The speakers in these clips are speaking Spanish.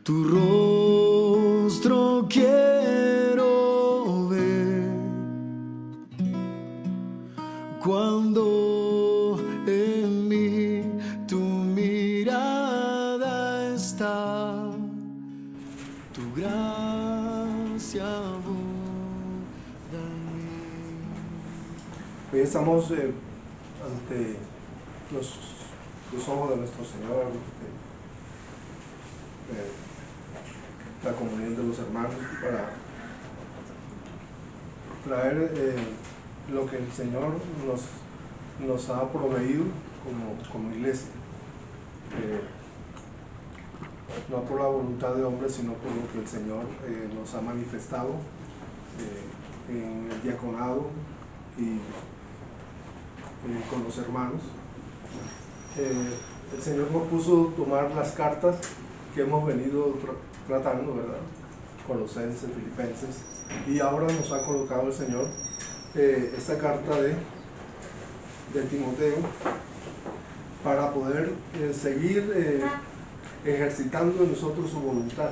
Tu rostro quiero ver cuando en mí tu mirada está, tu gracia abunda en mí. Hoy estamos ante los ojos de nuestro Señor, la comunión de los hermanos, para traer lo que el Señor nos ha proveído como iglesia, no por la voluntad de hombre, sino por lo que el Señor nos ha manifestado en el diaconado y con los hermanos. El Señor nos puso tomar las cartas que hemos venido tratando, ¿verdad? Colosenses, Filipenses, y ahora nos ha colocado el Señor esta carta de Timoteo para poder seguir ejercitando en nosotros su voluntad,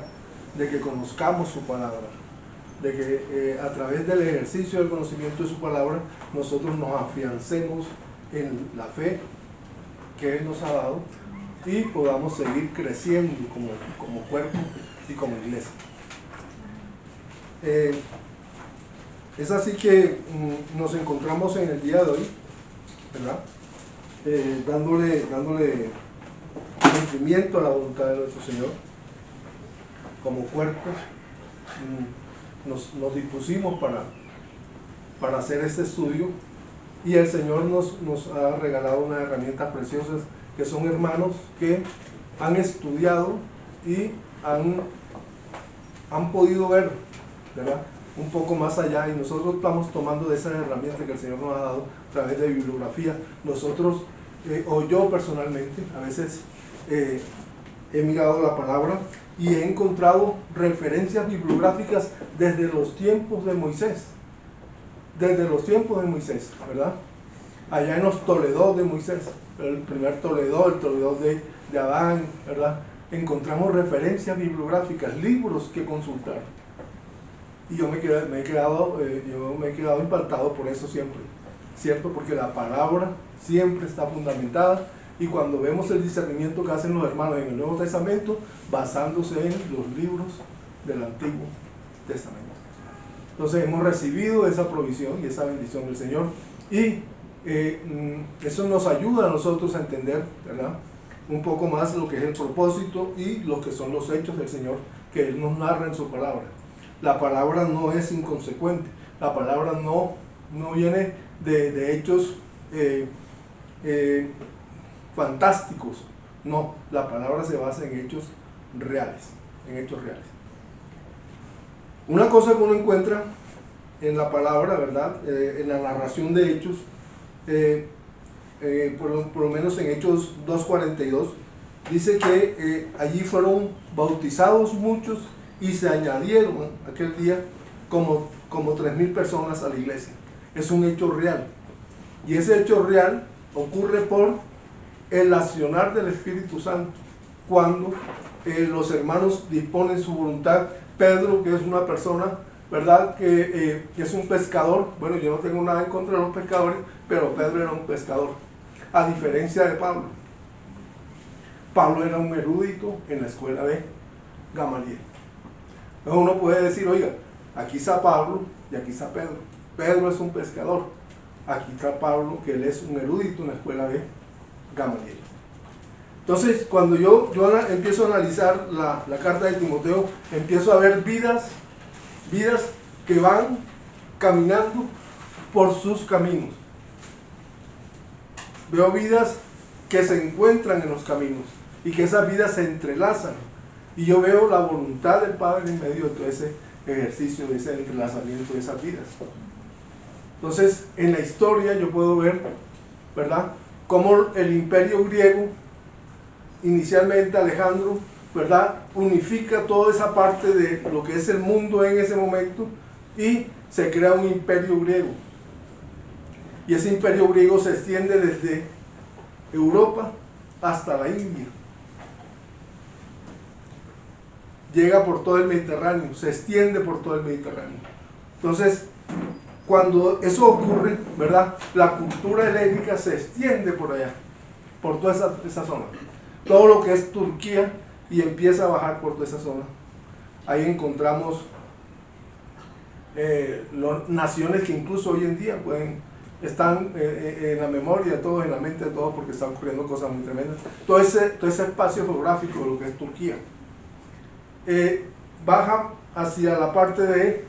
de que conozcamos su palabra, de que a través del ejercicio del conocimiento de su palabra nosotros nos afiancemos en la fe que Él nos ha dado y podamos seguir creciendo como cuerpo y como iglesia. Es así que nos encontramos en el día de hoy, ¿verdad? Dándole cumplimiento a la voluntad de nuestro Señor como cuerpo. Nos dispusimos para hacer este estudio, y el Señor nos ha regalado unas herramientas preciosas que son hermanos que han estudiado y han podido ver, ¿verdad?, un poco más allá, y nosotros estamos tomando de esas herramientas que el Señor nos ha dado a través de bibliografía. Nosotros, o yo personalmente, a veces he mirado la palabra y he encontrado referencias bibliográficas desde los tiempos de Moisés. Desde los tiempos de Moisés, ¿verdad? Allá en los Toledos de Moisés, el primer Toledo, el Toledo de Adán, ¿verdad? Encontramos referencias bibliográficas, libros que consultar. Y yo me he quedado impactado por eso siempre, ¿cierto? Porque la palabra siempre está fundamentada, y cuando vemos el discernimiento que hacen los hermanos en el Nuevo Testamento, basándose en los libros del Antiguo Testamento. Entonces hemos recibido esa provisión y esa bendición del Señor, y eso nos ayuda a nosotros a entender, ¿verdad?, un poco más lo que es el propósito y lo que son los hechos del Señor que Él nos narra en su palabra. La palabra no es inconsecuente, la palabra no viene de hechos fantásticos, no, la palabra se basa en hechos reales, Una cosa que uno encuentra en la palabra, ¿verdad?, en la narración de hechos, por lo menos en Hechos 2:42, dice que allí fueron bautizados muchos y se añadieron aquel día como 3,000 personas a la iglesia. Es un hecho real, y ese hecho real ocurre por el accionar del Espíritu Santo, cuando los hermanos disponen su voluntad. Pedro, que es una persona, ¿verdad?, que es un pescador. Bueno, yo no tengo nada en contra de los pescadores, pero Pedro era un pescador, a diferencia de Pablo. Pablo era un erudito en la escuela de Gamaliel. Entonces uno puede decir, oiga, aquí está Pablo y aquí está Pedro. Pedro es un pescador, aquí está Pablo, que él es un erudito en la escuela de Gamaliel. Entonces, cuando yo empiezo a analizar la carta de Timoteo, empiezo a ver vidas que van caminando por sus caminos. Veo vidas que se encuentran en los caminos y que esas vidas se entrelazan. Y yo veo la voluntad del Padre en medio de todo ese ejercicio, de ese entrelazamiento de esas vidas. Entonces, en la historia yo puedo ver, ¿verdad?, cómo el imperio griego, inicialmente Alejandro, ¿verdad?, unifica toda esa parte de lo que es el mundo en ese momento, y se crea un imperio griego. Y ese imperio griego se extiende desde Europa hasta la India. llega por todo el Mediterráneo, se extiende por todo el Mediterráneo. Entonces, cuando eso ocurre, ¿verdad? La cultura helénica se extiende por allá, por toda esa zona. Todo lo que es Turquía y empieza a bajar por toda esa zona. Ahí encontramos naciones que incluso hoy en día están en la memoria de todos, en la mente de todos, porque están ocurriendo cosas muy tremendas. Todo ese espacio geográfico de lo que es Turquía baja hacia la parte de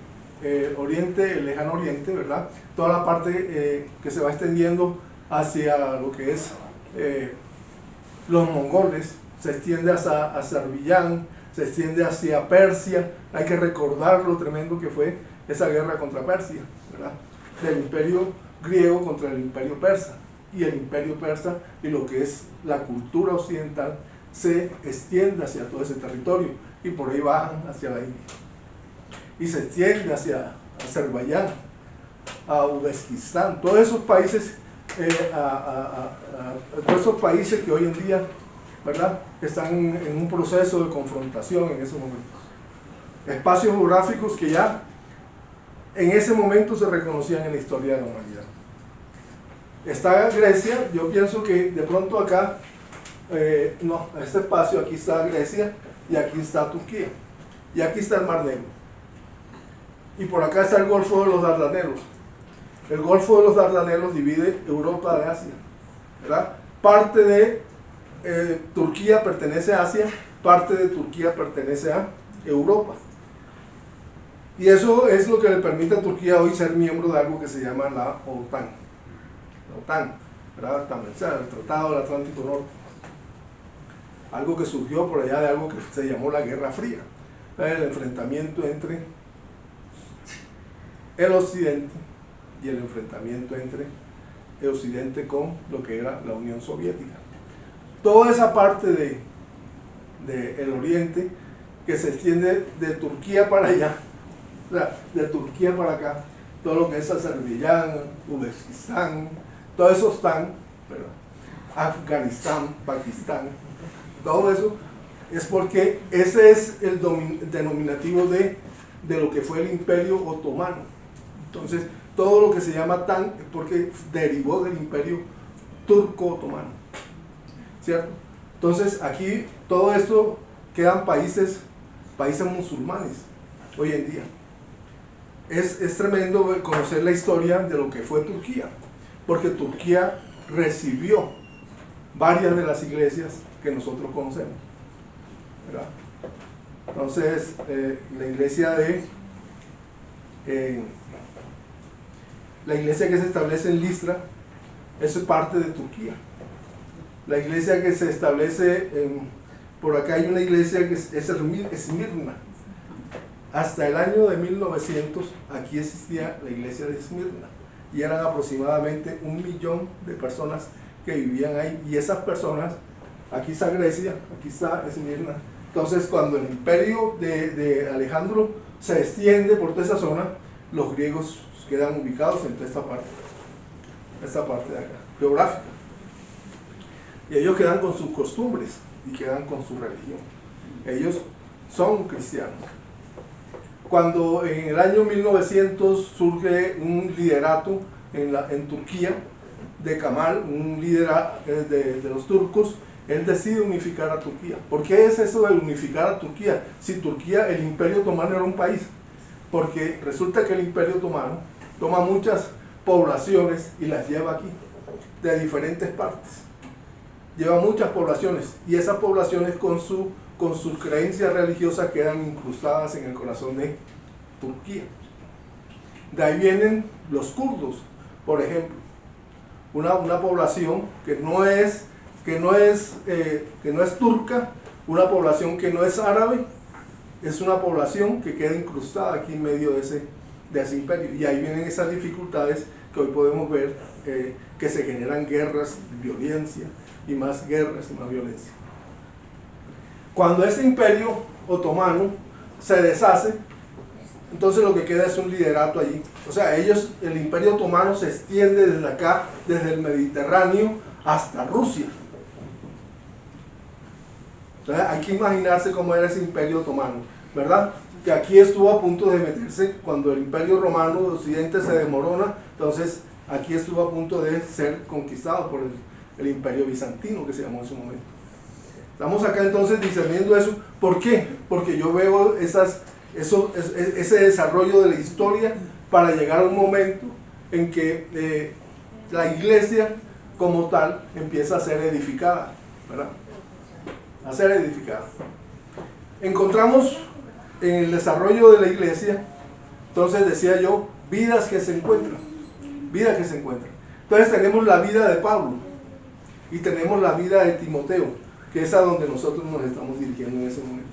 Oriente, el lejano Oriente, ¿verdad? Toda la parte que se va extendiendo hacia lo que es los mongoles, se extiende hacia Azerbaiyán, se extiende hacia Persia. Hay que recordar lo tremendo que fue esa guerra contra Persia, ¿verdad? Del imperio griego contra el imperio persa, y el imperio persa y lo que es la cultura occidental se extiende hacia todo ese territorio, y por ahí bajan hacia la India, y se extiende hacia Azerbaiyán, a Uzbekistán, todos esos países, todos esos países que hoy en día, ¿verdad?, están en un proceso de confrontación en esos momentos. Espacios geográficos que ya en ese momento se reconocían en la historia de la humanidad. Está Grecia, yo pienso que de pronto acá, no, este espacio, aquí está Grecia y aquí está Turquía, y aquí está el Mar Negro, y por acá está el Golfo de los Dardanelos. El Golfo de los Dardanelos divide Europa de Asia, ¿verdad? Parte de Turquía pertenece a Asia, parte de Turquía pertenece a Europa. Y eso es lo que le permite a Turquía hoy ser miembro de algo que se llama la OTAN. La OTAN, ¿verdad? El Tratado del Atlántico Norte. Algo que surgió por allá de algo que se llamó la Guerra Fría. El enfrentamiento entre el Occidente y el enfrentamiento entre el Occidente con lo que era la Unión Soviética. Toda esa parte del Oriente que se extiende de Turquía para allá, o sea, de Turquía para acá, todo lo que es Azerbaiyán, Uzbekistán, todo eso están, ¿verdad? Afganistán, Pakistán, todo eso es porque ese es el denominativo de lo que fue el Imperio Otomano. Entonces, todo lo que se llama TAN es porque derivó del Imperio Turco-Otomano, ¿cierto? Entonces, aquí todo esto quedan países musulmanes hoy en día. Es tremendo conocer la historia de lo que fue Turquía, porque Turquía recibió varias de las iglesias que nosotros conocemos, ¿verdad? Entonces, la iglesia que se establece en Listra, eso es parte de Turquía. La iglesia que se establece por acá hay una iglesia que es Esmirna. Hasta el año de 1900 aquí existía la iglesia de Esmirna y eran aproximadamente 1 millón de personas que vivían ahí, y esas personas, aquí está Grecia, aquí está Esmirna. Entonces, cuando el imperio de Alejandro se extiende por toda esa zona, los griegos quedan ubicados en toda esta parte de acá, geográfica, y ellos quedan con sus costumbres y quedan con su religión. Ellos son cristianos. Cuando en el año 1900 surge un liderato en Turquía de Kemal, un líder de los turcos, él decide unificar a Turquía. ¿Por qué es eso de unificar a Turquía? Si Turquía, el Imperio Otomano era un país, porque resulta que el Imperio Otomano toma muchas poblaciones y las lleva aquí, de diferentes partes. Lleva muchas poblaciones, y esas poblaciones con sus creencias religiosas quedan incrustadas en el corazón de Turquía. De ahí vienen los kurdos, por ejemplo, una población que no es turca, una población que no es árabe, es una población que queda incrustada aquí en medio de ese imperio. Y ahí vienen esas dificultades que hoy podemos ver, que se generan guerras, violencia, y más guerras y más violencia. Cuando ese imperio otomano se deshace, entonces lo que queda es un liderato allí. O sea, el imperio otomano se extiende desde acá, desde el Mediterráneo hasta Rusia. Entonces hay que imaginarse cómo era ese imperio otomano, ¿verdad? Que aquí estuvo a punto de meterse cuando el imperio romano de Occidente se desmorona, entonces aquí estuvo a punto de ser conquistado por el imperio bizantino, que se llamó en su momento. Estamos acá entonces discerniendo eso. ¿Por qué? Porque yo veo ese desarrollo de la historia para llegar a un momento en que la iglesia como tal empieza a ser edificada, ¿verdad? A ser edificada. Encontramos en el desarrollo de la iglesia, entonces decía yo, vidas que se encuentran, vidas que se encuentran. Entonces tenemos la vida de Pablo y tenemos la vida de Timoteo, que es a donde nosotros nos estamos dirigiendo en ese momento,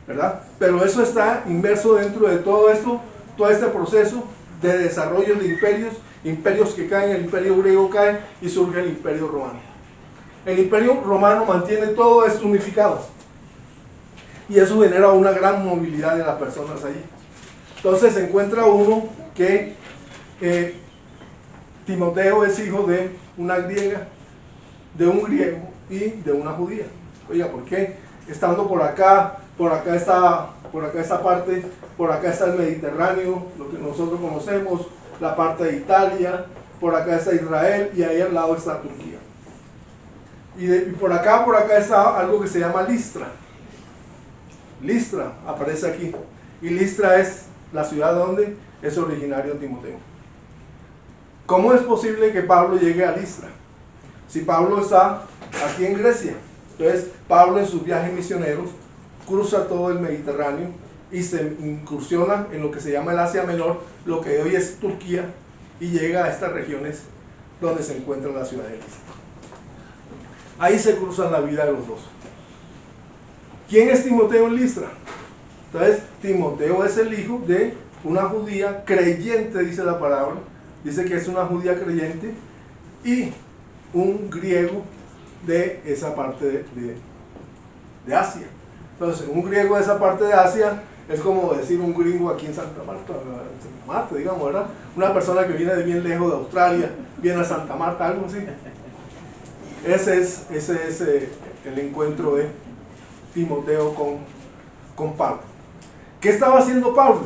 ¿verdad? Pero eso está inmerso dentro de todo esto, todo este proceso de desarrollo de imperios que caen, el imperio griego cae y surge el imperio romano. El imperio romano mantiene todo esto unificado y eso genera una gran movilidad de las personas allí. Entonces se encuentra uno que Timoteo es hijo de una griega, de un griego y de una judía. Oiga, ¿por qué? Estando por acá está esta parte, por acá está el Mediterráneo, lo que nosotros conocemos, la parte de Italia, por acá está Israel y ahí al lado está Turquía. Y por acá está algo que se llama Listra. Listra aparece aquí. Y Listra es la ciudad donde es originario Timoteo. ¿Cómo es posible que Pablo llegue a Listra? Si Pablo está aquí en Grecia. Entonces Pablo en sus viajes misioneros cruza todo el Mediterráneo y se incursiona en lo que se llama el Asia Menor, lo que hoy es Turquía, y llega a estas regiones donde se encuentra la ciudad de Listra. Ahí se cruzan la vida de los dos. ¿Quién es Timoteo en Listra? Entonces, Timoteo es el hijo de una judía creyente, dice la palabra. Dice que es una judía creyente y un griego de esa parte de Asia. Entonces, un griego de esa parte de Asia es como decir un gringo aquí en Santa Marta, digamos, ¿verdad? Una persona que viene de bien lejos de Australia, viene a Santa Marta, algo así. Ese es el encuentro de Timoteo con Pablo. ¿Qué estaba haciendo Pablo?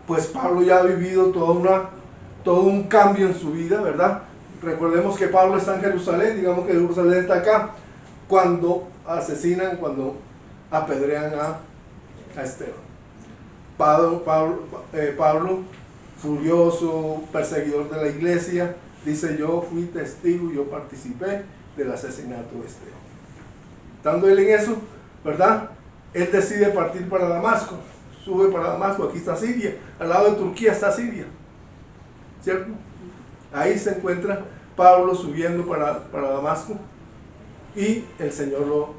Pues Pablo ya ha vivido todo un cambio en su vida, ¿verdad? Recordemos que Pablo está en Jerusalén, digamos que Jerusalén está acá, cuando cuando apedrean a Esteban. Pablo, furioso, perseguidor de la iglesia, dice: yo fui testigo, yo participé del asesinato de Esteban. Estando él en eso, ¿verdad? Él decide partir para Damasco, sube para Damasco, aquí está Siria, al lado de Turquía está Siria, ¿cierto? Ahí se encuentra Pablo subiendo para Damasco y el Señor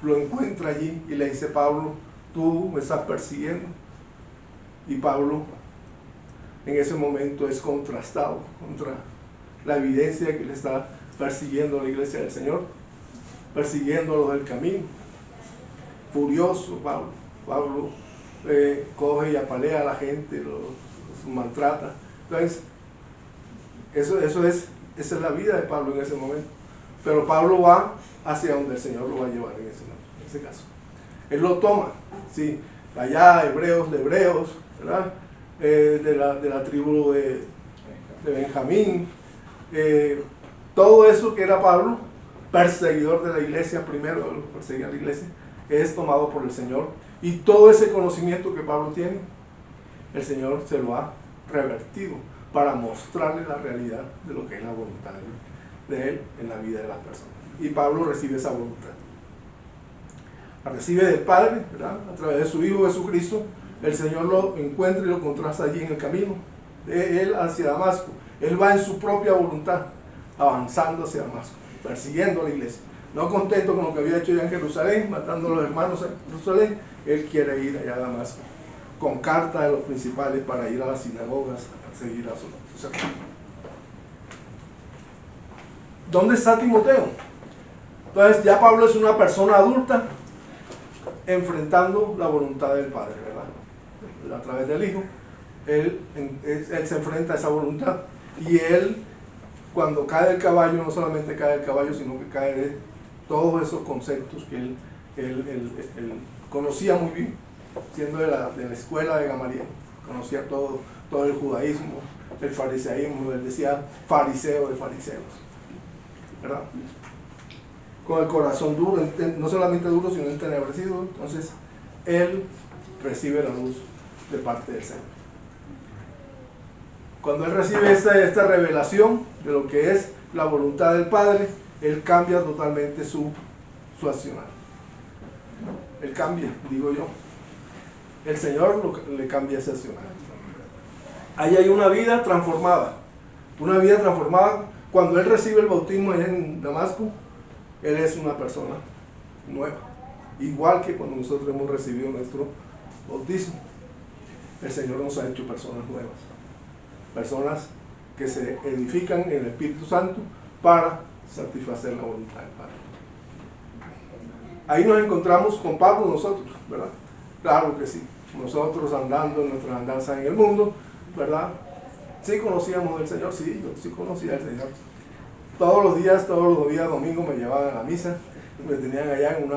lo encuentra allí y le dice: Pablo, tú me estás persiguiendo. Y Pablo en ese momento es contrastado contra la evidencia que le está persiguiendo a la iglesia del Señor, persiguiendo a los del camino. Furioso Pablo coge y apalea a la gente, los maltrata. Entonces esa es la vida de Pablo en ese momento. Pero Pablo va hacia donde el Señor lo va a llevar en ese caso. Él lo toma, sí, allá hebreos, ¿verdad? De la tribu de Benjamín, todo eso que era Pablo, perseguidor de la iglesia, primero perseguía a la iglesia, es tomado por el Señor, y todo ese conocimiento que Pablo tiene, el Señor se lo ha revertido para mostrarle la realidad de lo que es la voluntad de Él en la vida de las personas. Y Pablo recibe esa voluntad. La recibe del Padre, ¿verdad? A través de su Hijo Jesucristo. El Señor lo encuentra y lo contrasta allí en el camino de Él hacia Damasco. Él va en su propia voluntad, avanzando hacia Damasco, persiguiendo a la iglesia. No contento con lo que había hecho ya en Jerusalén, matando a los hermanos en Jerusalén, Él quiere ir allá a Damasco, con carta de los principales para ir a las sinagogas a perseguir a sus hermanos. ¿Dónde está Timoteo? Entonces ya Pablo es una persona adulta enfrentando la voluntad del Padre, ¿verdad? A través del Hijo, él se enfrenta a esa voluntad, y él, cuando cae del caballo, no solamente cae del caballo, sino que cae todos esos conceptos que él conocía muy bien, siendo de la escuela de Gamaliel, conocía todo el judaísmo, el fariseísmo, él decía fariseo de fariseos, ¿verdad? Con el corazón duro, no solamente duro, sino entenebrecido. Entonces, él recibe la luz de parte del Señor. Cuando él recibe esta revelación de lo que es la voluntad del Padre, él cambia totalmente su accionar. Él cambia, digo yo. El Señor le cambia ese accionar. Ahí hay una vida transformada. Una vida transformada. Cuando él recibe el bautismo allá en Damasco, él es una persona nueva. Igual que cuando nosotros hemos recibido nuestro bautismo. El Señor nos ha hecho personas nuevas. Personas que se edifican en el Espíritu Santo para satisfacer la voluntad del Padre. Ahí nos encontramos con Pablo nosotros, ¿verdad? Claro que sí. Nosotros andando en nuestras andanzas en el mundo, ¿verdad? Sí conocíamos del Señor, sí, yo sí conocía al Señor. Todos los días domingos me llevaban a la misa, me tenían allá en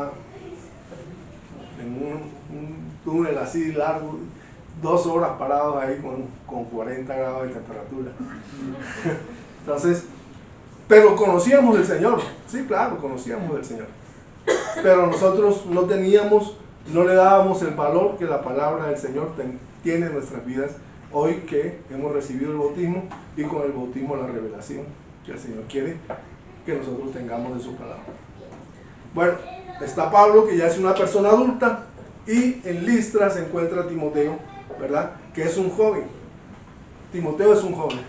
un túnel así largo, 2 horas parados ahí con 40 grados de temperatura. Entonces, pero conocíamos del Señor, sí, claro, conocíamos del Señor. Pero nosotros no le dábamos el valor que la palabra del Señor tiene en nuestras vidas, hoy que hemos recibido el bautismo y con el bautismo la revelación que el Señor quiere que nosotros tengamos de su palabra. Bueno, está Pablo, que ya es una persona adulta, y en Listra se encuentra Timoteo, ¿verdad? Que es un joven. Timoteo es un joven.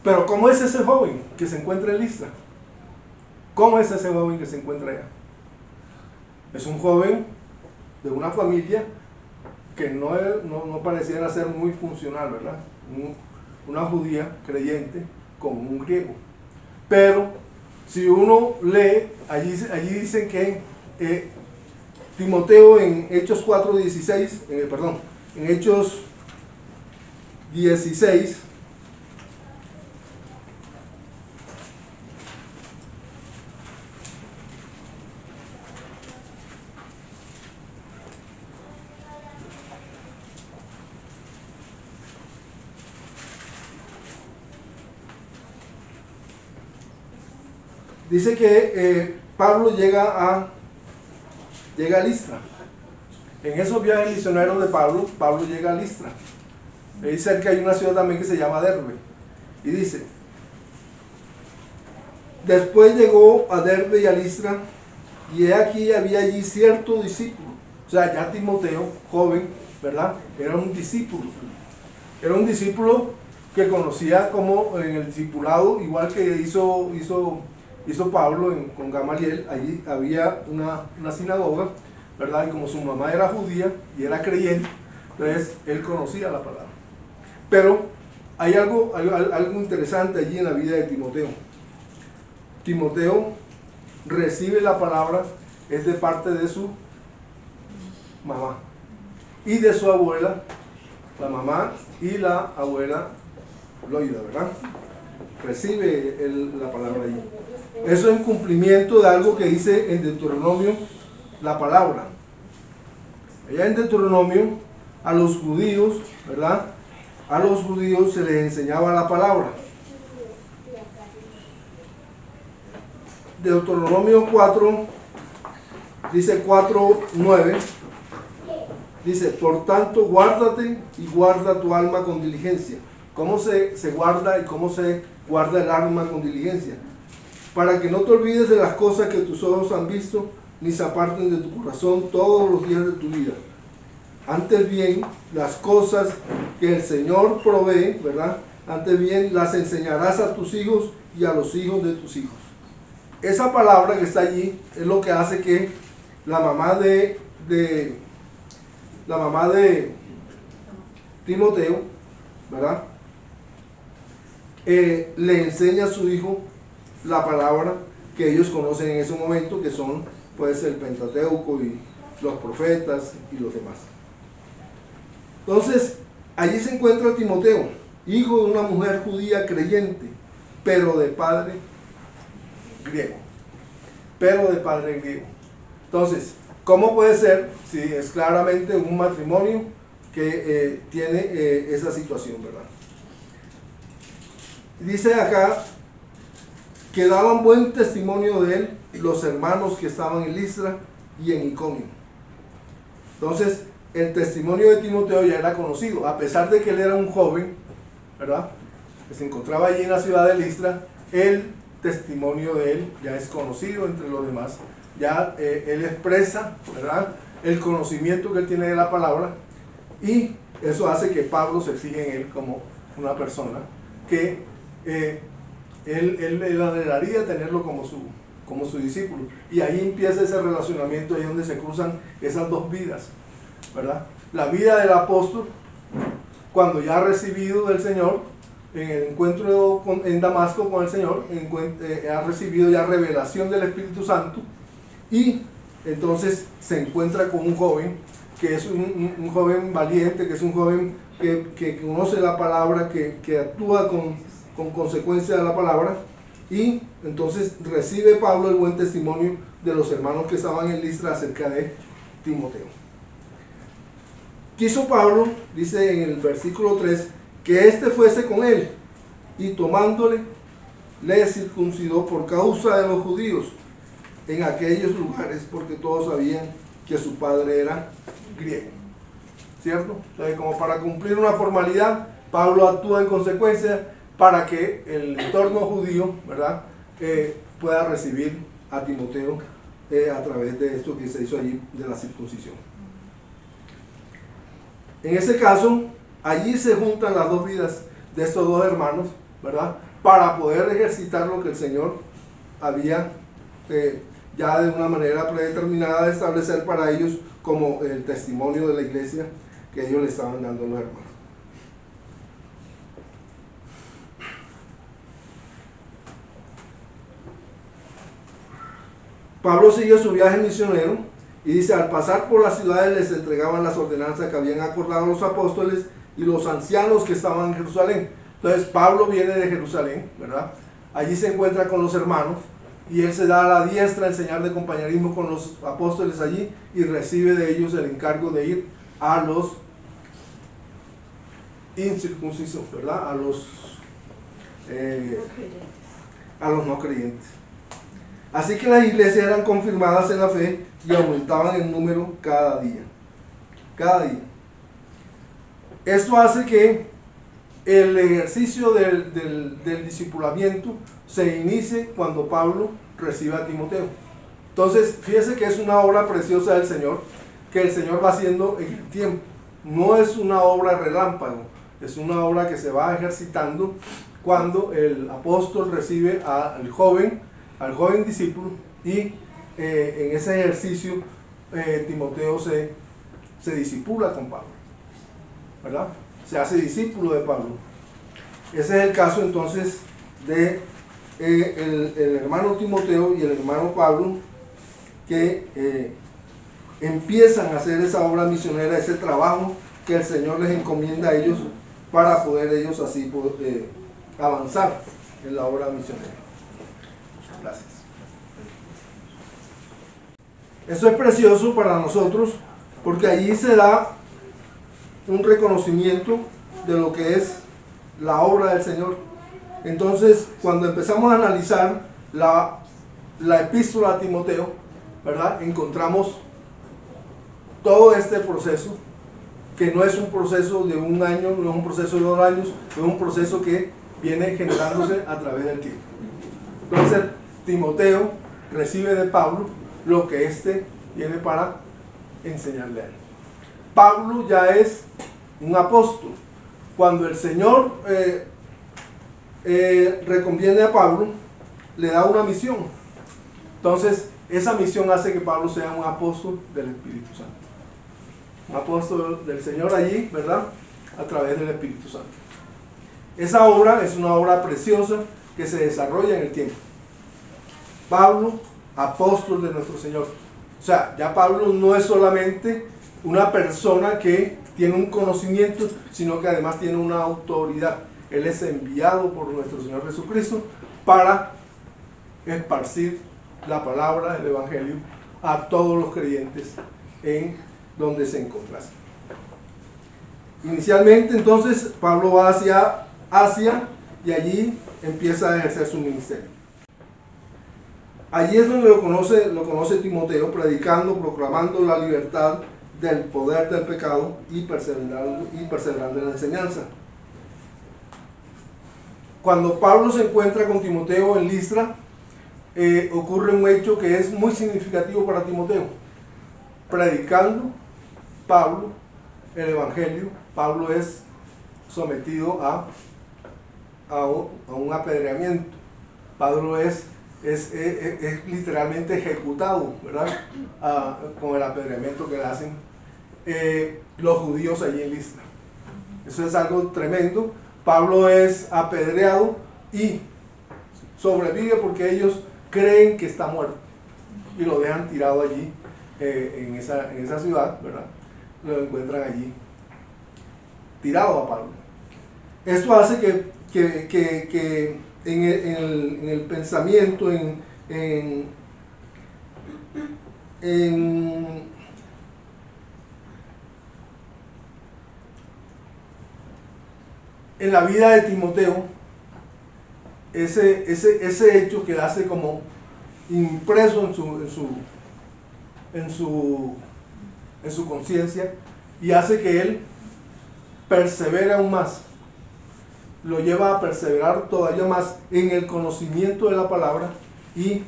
Pero ¿cómo es ese joven que se encuentra en Listra? ¿Cómo es ese joven que se encuentra allá? Es un joven de una familia que no pareciera ser muy funcional, ¿verdad? Una judía creyente con un griego. Pero si uno lee, allí dicen que Timoteo en Hechos 4:16, en Hechos 16, dice que Pablo llega a Listra. En esos viajes misioneros de Pablo llega a Listra. Ahí cerca hay una ciudad también que se llama Derbe. Y dice, después llegó a Derbe y a Listra, y he aquí había allí cierto discípulo. O sea, ya Timoteo, joven, ¿verdad? Era un discípulo. Era un discípulo que conocía como en el discipulado, igual que hizo Pablo con Gamaliel. Allí había una sinagoga, ¿verdad? Y como su mamá era judía y era creyente, entonces él conocía la palabra. Pero hay algo interesante allí en la vida de Timoteo. Timoteo recibe la palabra, es de parte de su mamá y de su abuela, la mamá y la abuela Loida, ¿verdad? Recibe la palabra allí. Eso es en cumplimiento de algo que dice en Deuteronomio la palabra. Allá en Deuteronomio, a los judíos, ¿verdad? A los judíos se les enseñaba la palabra. Deuteronomio 4, dice 4:9, dice, por tanto, guárdate y guarda tu alma con diligencia. ¿Cómo se guarda y cómo se guarda el alma con diligencia? Para que no te olvides de las cosas que tus ojos han visto, ni se aparten de tu corazón todos los días de tu vida. Antes bien, las cosas que el Señor provee, ¿verdad? Antes bien, las enseñarás a tus hijos y a los hijos de tus hijos. Esa palabra que está allí es lo que hace que la mamá de Timoteo, ¿verdad? Le enseña a su hijo la palabra que ellos conocen en ese momento, que son, puede ser el Pentateuco y los profetas y los demás. Entonces, allí se encuentra Timoteo, hijo de una mujer judía creyente, pero de padre griego. pero de padre griego. Entonces, ¿cómo puede ser si es claramente un matrimonio que tiene esa situación, verdad? Dice acá que daban buen testimonio de él los hermanos que estaban en Listra y en Iconio. Entonces, el testimonio de Timoteo ya era conocido, a pesar de que él era un joven, ¿verdad?, que se encontraba allí en la ciudad de Listra. El testimonio de él ya es conocido entre los demás. Ya él expresa, ¿verdad?, el conocimiento que él tiene de la palabra, y eso hace que Pablo se fije en él como una persona que él anhelaría tenerlo como su discípulo. Y ahí empieza ese relacionamiento, ahí donde se cruzan esas dos vidas, ¿verdad? La vida del apóstol, cuando ya ha recibido del Señor, en el encuentro en Damasco con el Señor, ha recibido ya revelación del Espíritu Santo, y entonces se encuentra con un joven que es un joven valiente, que es un joven que conoce la palabra, que actúa con consecuencia de la palabra, y entonces recibe Pablo el buen testimonio de los hermanos que estaban en Listra acerca de Timoteo. Quiso Pablo, dice en el versículo 3, que éste fuese con él, y tomándole, le circuncidó por causa de los judíos en aquellos lugares, porque todos sabían que su padre era griego, ¿cierto? Entonces, como para cumplir una formalidad, Pablo actúa en consecuencia para que el entorno judío, ¿verdad?, pueda recibir a Timoteo a través de esto que se hizo allí de la circuncisión. En ese caso, allí se juntan las dos vidas de estos dos hermanos, ¿verdad?, para poder ejercitar lo que el Señor había ya de una manera predeterminada de establecer para ellos como el testimonio de la iglesia que ellos le estaban dando a los hermanos. Pablo siguió su viaje misionero y dice: al pasar por las ciudades les entregaban las ordenanzas que habían acordado los apóstoles y los ancianos que estaban en Jerusalén. Entonces Pablo viene de Jerusalén, ¿verdad? Allí se encuentra con los hermanos y él se da a la diestra a enseñar de compañerismo con los apóstoles allí, y recibe de ellos el encargo de ir a los incircuncisos, ¿verdad?, a los no creyentes. Así que las iglesias eran confirmadas en la fe y aumentaban en número cada día. Cada día. Esto hace que el ejercicio del discipulamiento se inicie cuando Pablo recibe a Timoteo. Entonces, fíjese que es una obra preciosa del Señor, que el Señor va haciendo en el tiempo. No es una obra relámpago, es una obra que se va ejercitando cuando el apóstol recibe al joven discípulo, y en ese ejercicio Timoteo se discipula con Pablo, ¿verdad? Se hace discípulo de Pablo. Ese es el caso entonces de el hermano Timoteo y el hermano Pablo, que empiezan a hacer esa obra misionera, ese trabajo que el Señor les encomienda a ellos para poder ellos así avanzar en la obra misionera. Gracias. Eso es precioso para nosotros, porque allí se da un reconocimiento de lo que es la obra del Señor. Entonces, cuando empezamos a analizar la epístola a Timoteo, ¿verdad?, encontramos todo este proceso, que no es un proceso de un año, no es un proceso de 2 años, es un proceso que viene generándose a través del tiempo. Entonces, Timoteo recibe de Pablo lo que éste tiene para enseñarle a él. Pablo ya es un apóstol. Cuando el Señor reconviene a Pablo, le da una misión. Entonces, esa misión hace que Pablo sea un apóstol del Espíritu Santo. Un apóstol del Señor allí, ¿verdad?, a través del Espíritu Santo. Esa obra es una obra preciosa que se desarrolla en el tiempo. Pablo, apóstol de nuestro Señor. O sea, ya Pablo no es solamente una persona que tiene un conocimiento, sino que además tiene una autoridad. Él es enviado por nuestro Señor Jesucristo para esparcir la palabra, el evangelio, a todos los creyentes en donde se encontrasen. Inicialmente entonces Pablo va hacia Asia y allí empieza a ejercer su ministerio. Allí es donde lo conoce Timoteo, predicando, proclamando la libertad del poder del pecado y perseverando en la enseñanza. Cuando Pablo se encuentra con Timoteo en Listra, ocurre un hecho que es muy significativo para Timoteo. Predicando Pablo el evangelio, Pablo es sometido a un apedreamiento. Pablo es literalmente ejecutado, ¿verdad? Con el apedreamiento que le hacen los judíos allí en Listra. Eso es algo tremendo. Pablo es apedreado y sobrevive porque ellos creen que está muerto y lo dejan tirado allí en esa ciudad, ¿verdad? Lo encuentran allí tirado a Pablo. Esto hace que en el pensamiento, en la vida de Timoteo, ese hecho que hace como impreso en su conciencia y hace que él persevere aún más, lo lleva a perseverar todavía más en el conocimiento de la palabra y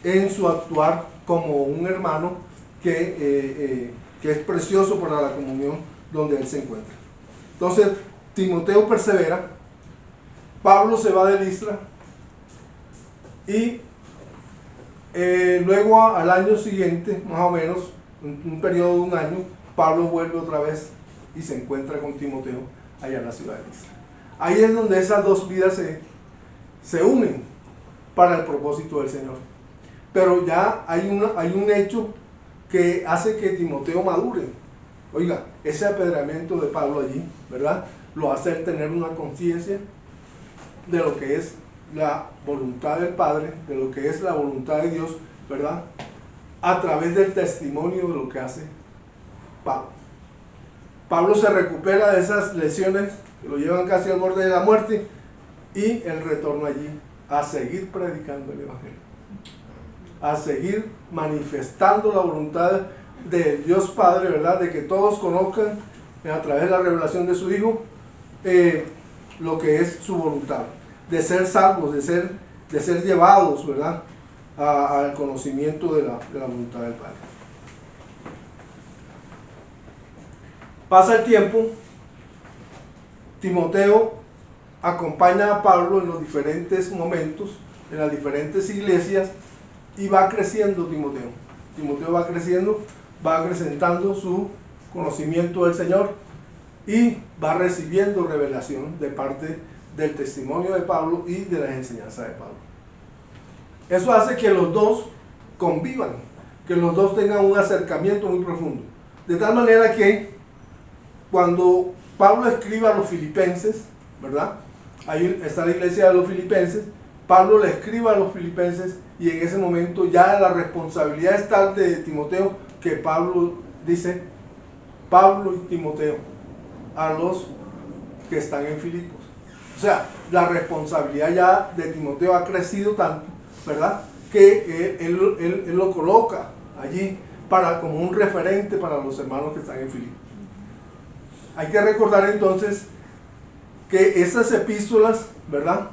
en su actuar como un hermano que es precioso para la comunión donde él se encuentra. Entonces Timoteo persevera, Pablo se va de Listra y luego al año siguiente, más o menos, un periodo de un año, Pablo vuelve otra vez y se encuentra con Timoteo allá en la ciudad de Listra. Ahí es donde esas dos vidas se unen para el propósito del Señor. Pero ya hay un hecho que hace que Timoteo madure. Oiga, ese apedreamiento de Pablo allí, ¿verdad?, lo hace él tener una conciencia de lo que es la voluntad del Padre, de lo que es la voluntad de Dios, ¿verdad?, a través del testimonio de lo que hace Pablo. Pablo se recupera de esas lesiones que lo llevan casi al borde de la muerte y el retorno allí a seguir predicando el evangelio, a seguir manifestando la voluntad del Dios Padre, ¿verdad?, de que todos conozcan a través de la revelación de su Hijo lo que es su voluntad, de ser salvos, de ser llevados, ¿verdad?, al conocimiento de la voluntad del Padre. Pasa el tiempo, Timoteo acompaña a Pablo en los diferentes momentos, en las diferentes iglesias, y va creciendo Timoteo. Timoteo va creciendo, va acrecentando su conocimiento del Señor y va recibiendo revelación de parte del testimonio de Pablo y de las enseñanzas de Pablo. Eso hace que los dos convivan, que los dos tengan un acercamiento muy profundo. De tal manera que cuando Pablo escribe a los filipenses, ¿verdad?, ahí está la iglesia de los filipenses, Pablo le escribe a los filipenses y en ese momento ya la responsabilidad es tal de Timoteo que Pablo dice, Pablo y Timoteo, a los que están en Filipos. O sea, la responsabilidad ya de Timoteo ha crecido tanto, ¿verdad?, que él lo coloca allí como un referente para los hermanos que están en Filipos. Hay que recordar entonces que esas epístolas, ¿verdad?,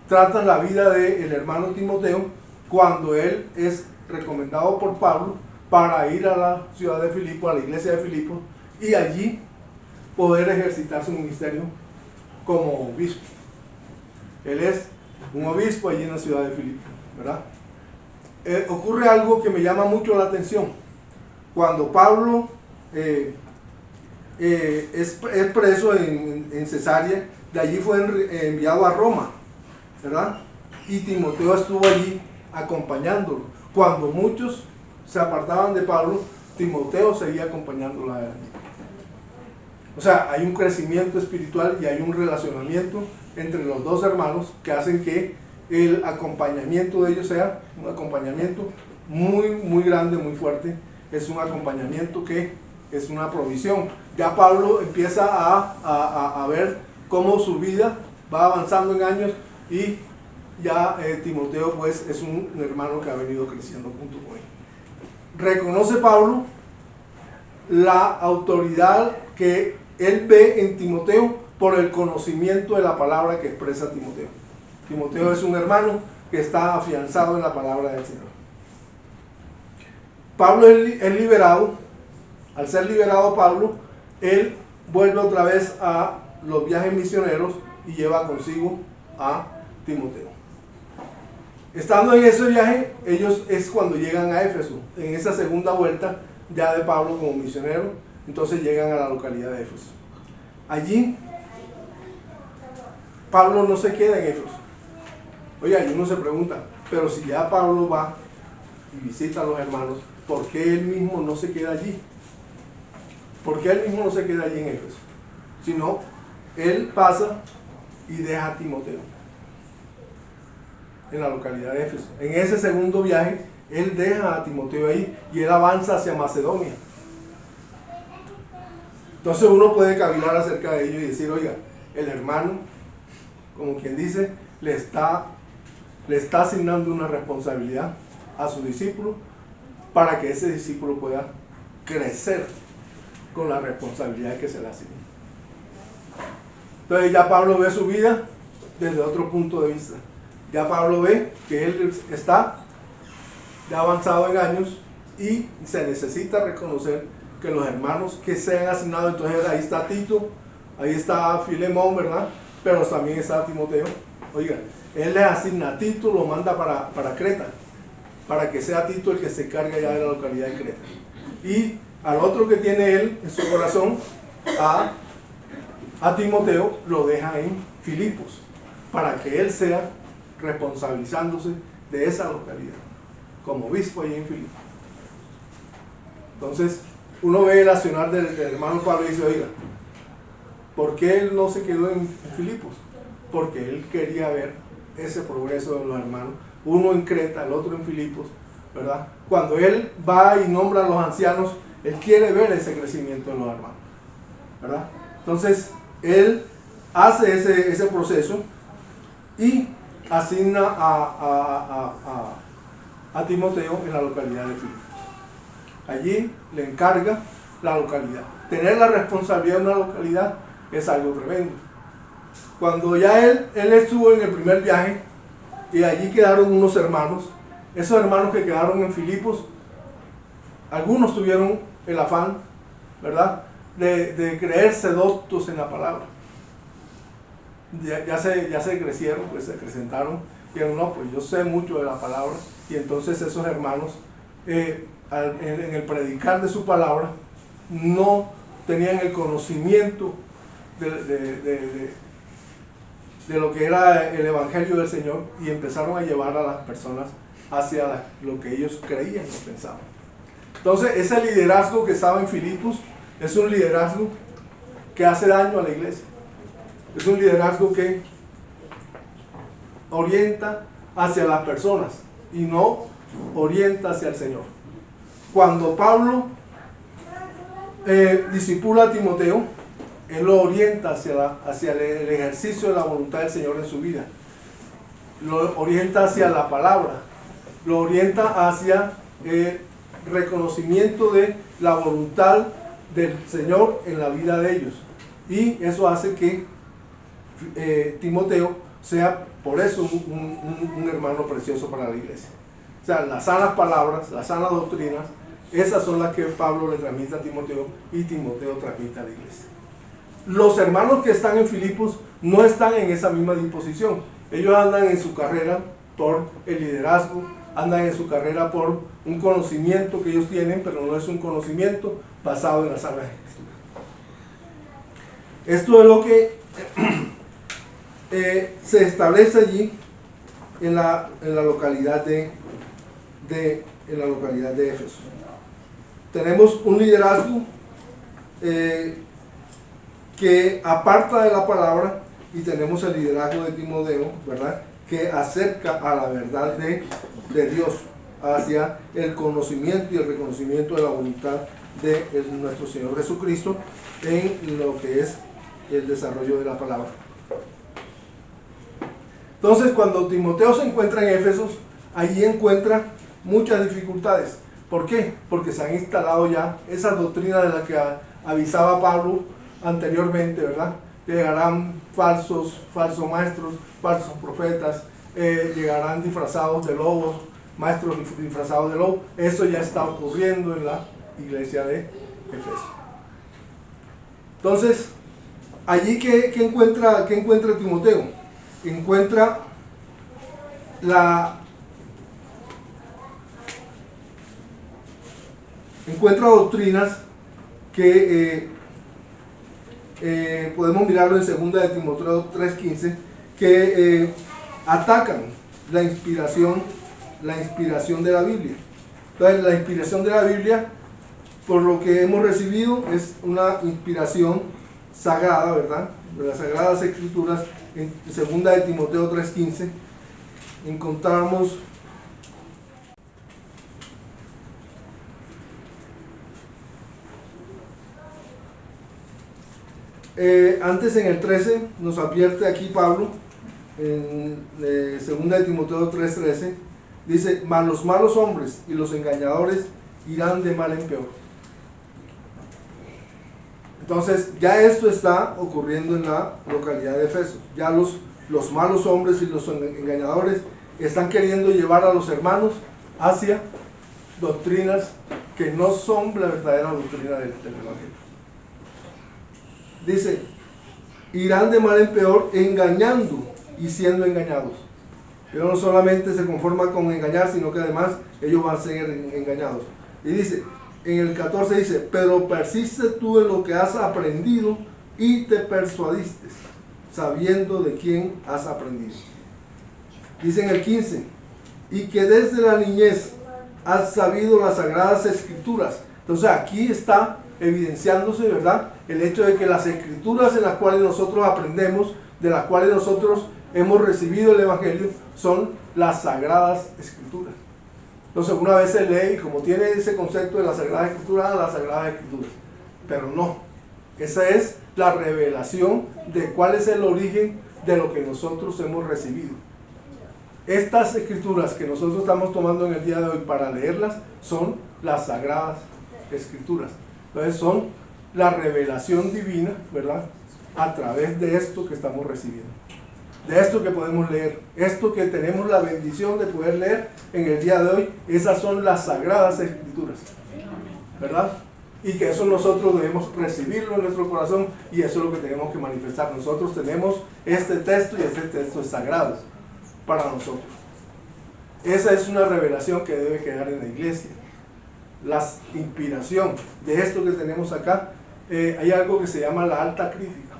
tratan la vida del hermano Timoteo cuando él es recomendado por Pablo para ir a la ciudad de Filipos, a la iglesia de Filipos, y allí poder ejercitar su ministerio como obispo. Él es un obispo allí en la ciudad de Filipos, ¿verdad? Ocurre algo que me llama mucho la atención. Cuando Pablo es preso en Cesarea, de allí fue enviado a Roma, ¿verdad? Y Timoteo estuvo allí acompañándolo. Cuando muchos se apartaban de Pablo, Timoteo seguía acompañándolo a él. O sea, hay un crecimiento espiritual y hay un relacionamiento entre los dos hermanos que hacen que el acompañamiento de ellos sea un acompañamiento muy grande, muy fuerte. Es un acompañamiento que es una provisión. Ya Pablo empieza a ver cómo su vida va avanzando en años y ya Timoteo pues es un hermano que ha venido creciendo junto con él. Reconoce Pablo la autoridad que él ve en Timoteo por el conocimiento de la palabra que expresa Timoteo. Timoteo es un hermano que está afianzado en la palabra del Señor. Pablo es liberado. Al ser liberado Pablo, él vuelve otra vez a los viajes misioneros y lleva consigo a Timoteo. Estando en ese viaje, ellos es cuando llegan a Éfeso, en esa segunda vuelta ya de Pablo como misionero. Entonces llegan a la localidad de Éfeso. Allí Pablo no se queda en Éfeso. Oiga, y uno se pregunta, pero si ya Pablo va y visita a los hermanos, ¿por qué él mismo no se queda allí? ¿Por qué él mismo no se queda allí en Éfeso? Sino, él pasa y deja a Timoteo en la localidad de Éfeso. En ese segundo viaje, él deja a Timoteo ahí y él avanza hacia Macedonia. Entonces uno puede cavilar acerca de ello y decir, oiga, el hermano, como quien dice, le está asignando una responsabilidad a su discípulo para que ese discípulo pueda crecer con la responsabilidad que se le asigna. Entonces ya Pablo ve su vida desde otro punto de vista. Ya Pablo ve que él está ya avanzado en años y se necesita reconocer que los hermanos que se han asignado, entonces ahí está Tito, ahí está Filemón, ¿verdad? Pero también está Timoteo. Oiga, él les asigna a Tito, lo manda para Creta, para que sea Tito el que se encargue ya de la localidad de Creta. Y al otro que tiene él en su corazón, a Timoteo, lo deja en Filipos, para que él sea responsabilizándose de esa localidad, como obispo ahí en Filipos. Entonces, uno ve el accionar del hermano Pablo y dice, oiga, ¿por qué él no se quedó en Filipos? Porque él quería ver ese progreso de los hermanos, uno en Creta, el otro en Filipos, ¿verdad? Cuando él va y nombra a los ancianos, él quiere ver ese crecimiento de los hermanos, ¿verdad? Entonces, él hace ese proceso y asigna a Timoteo en la localidad de Filipos. Allí le encarga la localidad. Tener la responsabilidad de una localidad es algo tremendo. Cuando ya él estuvo en el primer viaje y allí quedaron unos hermanos, esos hermanos que quedaron en Filipos, algunos tuvieron el afán, ¿verdad?, de creerse doctos en la palabra. Ya se crecieron, pues se acrecentaron, y dijeron, no, pues yo sé mucho de la palabra, y entonces esos hermanos, en el predicar de su palabra, no tenían el conocimiento de lo que era el evangelio del Señor, y empezaron a llevar a las personas hacia lo que ellos creían y pensaban. Entonces, ese liderazgo que estaba en Filipos es un liderazgo que hace daño a la iglesia. Es un liderazgo que orienta hacia las personas y no orienta hacia el Señor. Cuando Pablo discipula a Timoteo, él lo orienta hacia el ejercicio de la voluntad del Señor en su vida. Lo orienta hacia la palabra. Lo orienta hacia el reconocimiento de la voluntad del Señor en la vida de ellos. Y eso hace que Timoteo sea por eso un hermano precioso para la iglesia. O sea, las sanas palabras, las sanas doctrinas, esas son las que Pablo le transmite a Timoteo y Timoteo transmite a la iglesia. Los hermanos que están en Filipos no están en esa misma disposición. Ellos andan en su carrera por el liderazgo, andan en su carrera por un conocimiento que ellos tienen, pero no es un conocimiento basado en las sanas escrituras. Esto es lo que se establece allí en la localidad de Éfeso. Tenemos un liderazgo que aparta de la palabra, y tenemos el liderazgo de Timoteo, ¿verdad?, que acerca a la verdad de Dios, hacia el conocimiento y el reconocimiento de la voluntad de nuestro Señor Jesucristo en lo que es el desarrollo de la palabra. Entonces, cuando Timoteo se encuentra en Éfeso, allí encuentra muchas dificultades. ¿Por qué? Porque se han instalado ya esas doctrinas de las que avisaba Pablo anteriormente, ¿verdad? Llegarán falsos maestros, falsos profetas, llegarán disfrazados de lobos, maestros disfrazados de lobos. Eso ya está ocurriendo en la iglesia de Éfeso. Entonces, allí ¿qué encuentra Timoteo? Encuentra doctrinas que podemos mirarlo en 2 de Timoteo 3:15, que atacan la inspiración de la Biblia. Entonces, la inspiración de la Biblia, por lo que hemos recibido, es una inspiración sagrada, ¿verdad? De las Sagradas Escrituras. En 2 de Timoteo 3:15 encontramos antes, en el 13 nos advierte aquí Pablo, en 2 de Timoteo 3:13, dice: mas los malos hombres y los engañadores irán de mal en peor. Entonces, ya esto está ocurriendo en la localidad de Éfeso. Ya los malos hombres y los engañadores están queriendo llevar a los hermanos hacia doctrinas que no son la verdadera doctrina del Evangelio. Dice: irán de mal en peor, engañando y siendo engañados. Pero no solamente se conforma con engañar, sino que además ellos van a ser engañados. Y dice, en el 14 dice: pero persiste tú en lo que has aprendido y te persuadiste, sabiendo de quién has aprendido. Dice en el 15: y que desde la niñez has sabido las Sagradas Escrituras. Entonces aquí está evidenciándose, ¿verdad?, el hecho de que las Escrituras en las cuales nosotros aprendemos, de las cuales nosotros hemos recibido el Evangelio, son las Sagradas Escrituras. Entonces una vez se lee, y como tiene ese concepto de la Sagrada Escritura, las Sagradas Escrituras. Pero no, esa es la revelación de cuál es el origen de lo que nosotros hemos recibido. Estas escrituras que nosotros estamos tomando en el día de hoy para leerlas son las Sagradas Escrituras. Entonces son la revelación divina, ¿verdad?, a través de esto que estamos recibiendo, de esto que podemos leer, esto que tenemos la bendición de poder leer en el día de hoy. Esas son las Sagradas Escrituras, ¿verdad? Y que eso nosotros debemos recibirlo en nuestro corazón, y eso es lo que tenemos que manifestar. Nosotros tenemos este texto, y este texto es sagrado para nosotros. Esa es una revelación que debe quedar en la iglesia. La inspiración de esto que tenemos acá, hay algo que se llama la alta crítica.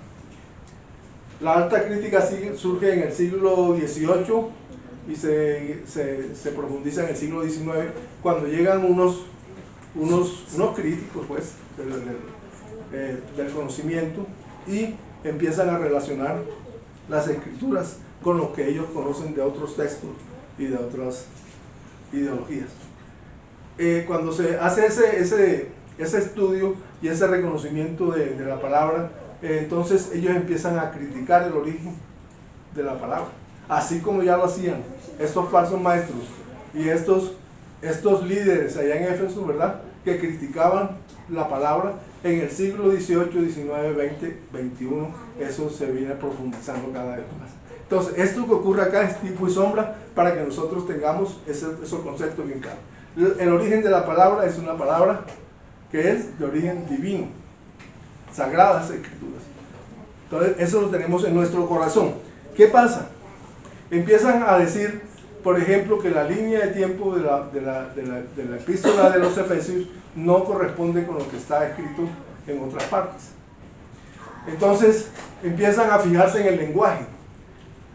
La alta crítica surge en el siglo XVIII y se profundiza en el siglo XIX, cuando llegan unos críticos, pues, del conocimiento, y empiezan a relacionar las escrituras con lo que ellos conocen de otros textos y de otras ideologías. Cuando se hace ese estudio y ese reconocimiento de la palabra, entonces ellos empiezan a criticar el origen de la palabra, así como ya lo hacían estos falsos maestros y estos líderes allá en Éfeso, ¿verdad?, que criticaban la palabra. En el siglo XVIII, XIX, XX, XXI, eso se viene profundizando cada vez más. Entonces, esto que ocurre acá es tipo y sombra para que nosotros tengamos esos conceptos bien claros. El origen de la palabra es una palabra que es de origen divino, Sagradas Escrituras. Entonces, eso lo tenemos en nuestro corazón. ¿Qué pasa? Empiezan a decir, por ejemplo, que la línea de tiempo de la epístola de los Efesios no corresponde con lo que está escrito en otras partes. Entonces empiezan a fijarse en el lenguaje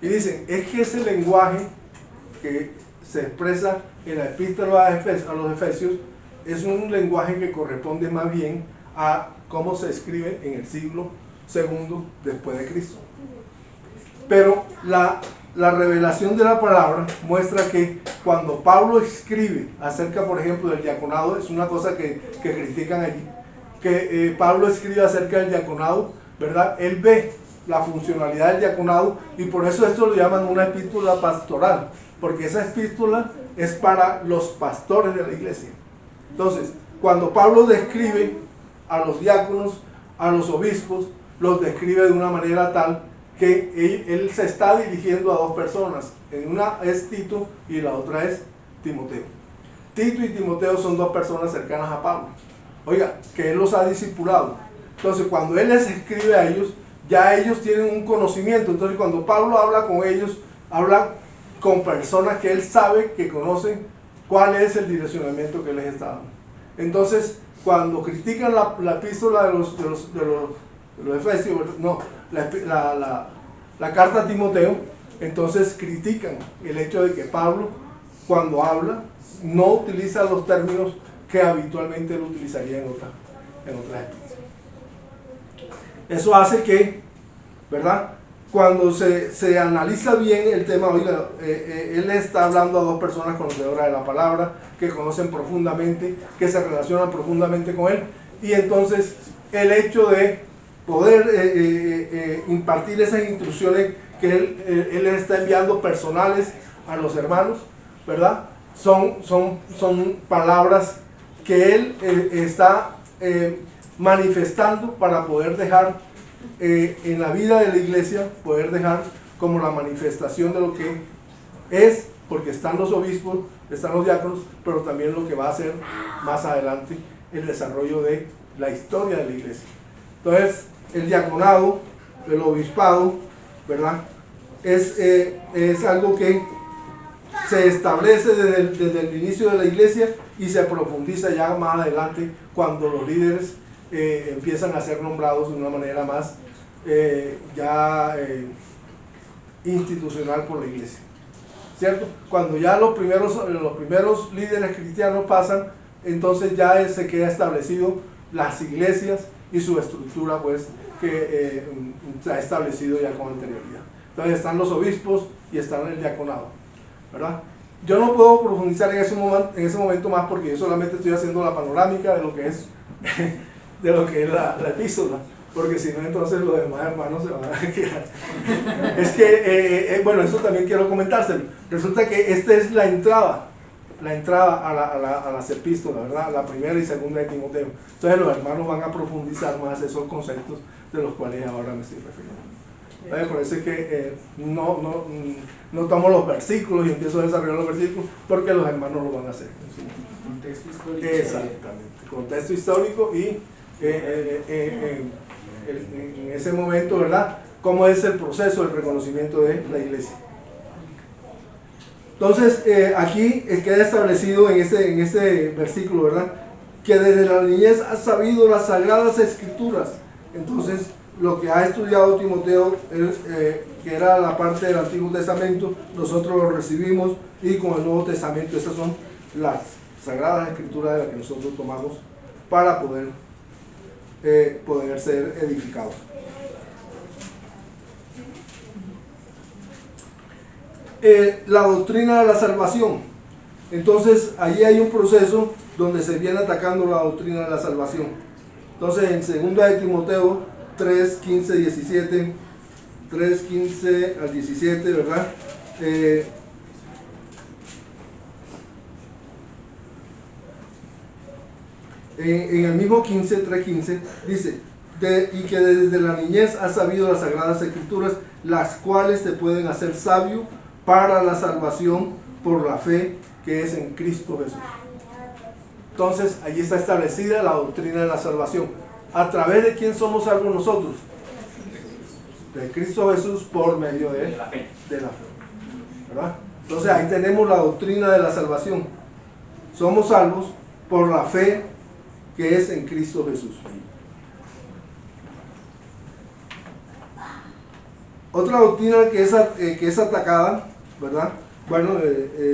y dicen, es que ese lenguaje que se expresa en la epístola a los Efesios es un lenguaje que corresponde más bien a cómo se escribe en el siglo II después de Cristo. Pero la revelación de la palabra muestra que cuando Pablo escribe acerca, por ejemplo, del diaconado, es una cosa que critican allí, que Pablo escribe acerca del diaconado, ¿verdad? Él ve la funcionalidad del diaconado y por eso esto lo llaman una epístola pastoral, porque esa epístola es para los pastores de la iglesia. Entonces, cuando Pablo describe a los diáconos, a los obispos, los describe de una manera tal que él se está dirigiendo a dos personas. En una es Tito y la otra es Timoteo. Tito y Timoteo son dos personas cercanas a Pablo. Oiga, que él los ha discipulado. Entonces, cuando él les escribe a ellos, ya ellos tienen un conocimiento. Entonces, cuando Pablo habla con ellos, habla con personas que él sabe que conocen cuál es el direccionamiento que les está dando. Entonces, cuando critican la epístola de los Efesios, no, la carta a Timoteo, entonces critican el hecho de que Pablo, cuando habla, no utiliza los términos que habitualmente él utilizaría en otras epístolas. Eso hace que, ¿verdad? Cuando se analiza bien el tema, oiga, él está hablando a dos personas conocedoras de la palabra, que conocen profundamente, que se relacionan profundamente con él, y entonces el hecho de poder impartir esas instrucciones que él está enviando personales a los hermanos, ¿verdad? Son palabras que él está manifestando para poder dejar en la vida de la iglesia, poder dejar como la manifestación de lo que es, porque están los obispos, están los diáconos, pero también lo que va a ser más adelante el desarrollo de la historia de la iglesia. Entonces, el diaconado, el obispado, ¿verdad? Es algo que se establece desde el inicio de la iglesia y se profundiza ya más adelante cuando los líderes empiezan a ser nombrados de una manera más institucional por la iglesia, ¿cierto? Cuando ya los primeros líderes cristianos pasan, entonces ya se queda establecido las iglesias y su estructura, pues, que se ha establecido ya con anterioridad. Entonces están los obispos y están el diaconado, ¿verdad? Yo no puedo profundizar en ese momento más porque yo solamente estoy haciendo la panorámica de lo que es la epístola, porque si no, entonces los demás hermanos se van a quedar. Es que, bueno, eso también quiero comentárselo. Resulta que esta es la entrada a las epístolas, ¿verdad? La primera y segunda de Timoteo. Entonces los hermanos van a profundizar más esos conceptos de los cuales ahora me estoy refiriendo. Entonces, por eso es que no tomo los versículos y empiezo a desarrollar los versículos, porque los hermanos lo van a hacer. Contexto histórico. Exactamente, contexto histórico y en ese momento, ¿verdad? ¿Cómo es el proceso del reconocimiento de la iglesia? Entonces, aquí queda establecido en este versículo, ¿verdad? Que desde la niñez has sabido las sagradas escrituras. Entonces, lo que ha estudiado Timoteo, que era la parte del Antiguo Testamento, nosotros lo recibimos, y con el Nuevo Testamento, esas son las sagradas escrituras de las que nosotros tomamos para poder ser edificados. La doctrina de la salvación. Entonces, allí hay un proceso donde se viene atacando la doctrina de la salvación. Entonces, en 2 de Timoteo 3, 15, 17, 3, 15 al 17, ¿verdad? En el mismo 15, 3, 15, dice, y que desde la niñez has sabido las sagradas escrituras, las cuales te pueden hacer sabio para la salvación por la fe que es en Cristo Jesús. Entonces, allí está establecida la doctrina de la salvación. ¿A través de quién somos salvos nosotros? De Cristo Jesús por medio de la fe. ¿Verdad? Entonces, ahí tenemos la doctrina de la salvación. Somos salvos por la fe que es en Cristo Jesús. Otra doctrina que es atacada, ¿verdad? Bueno,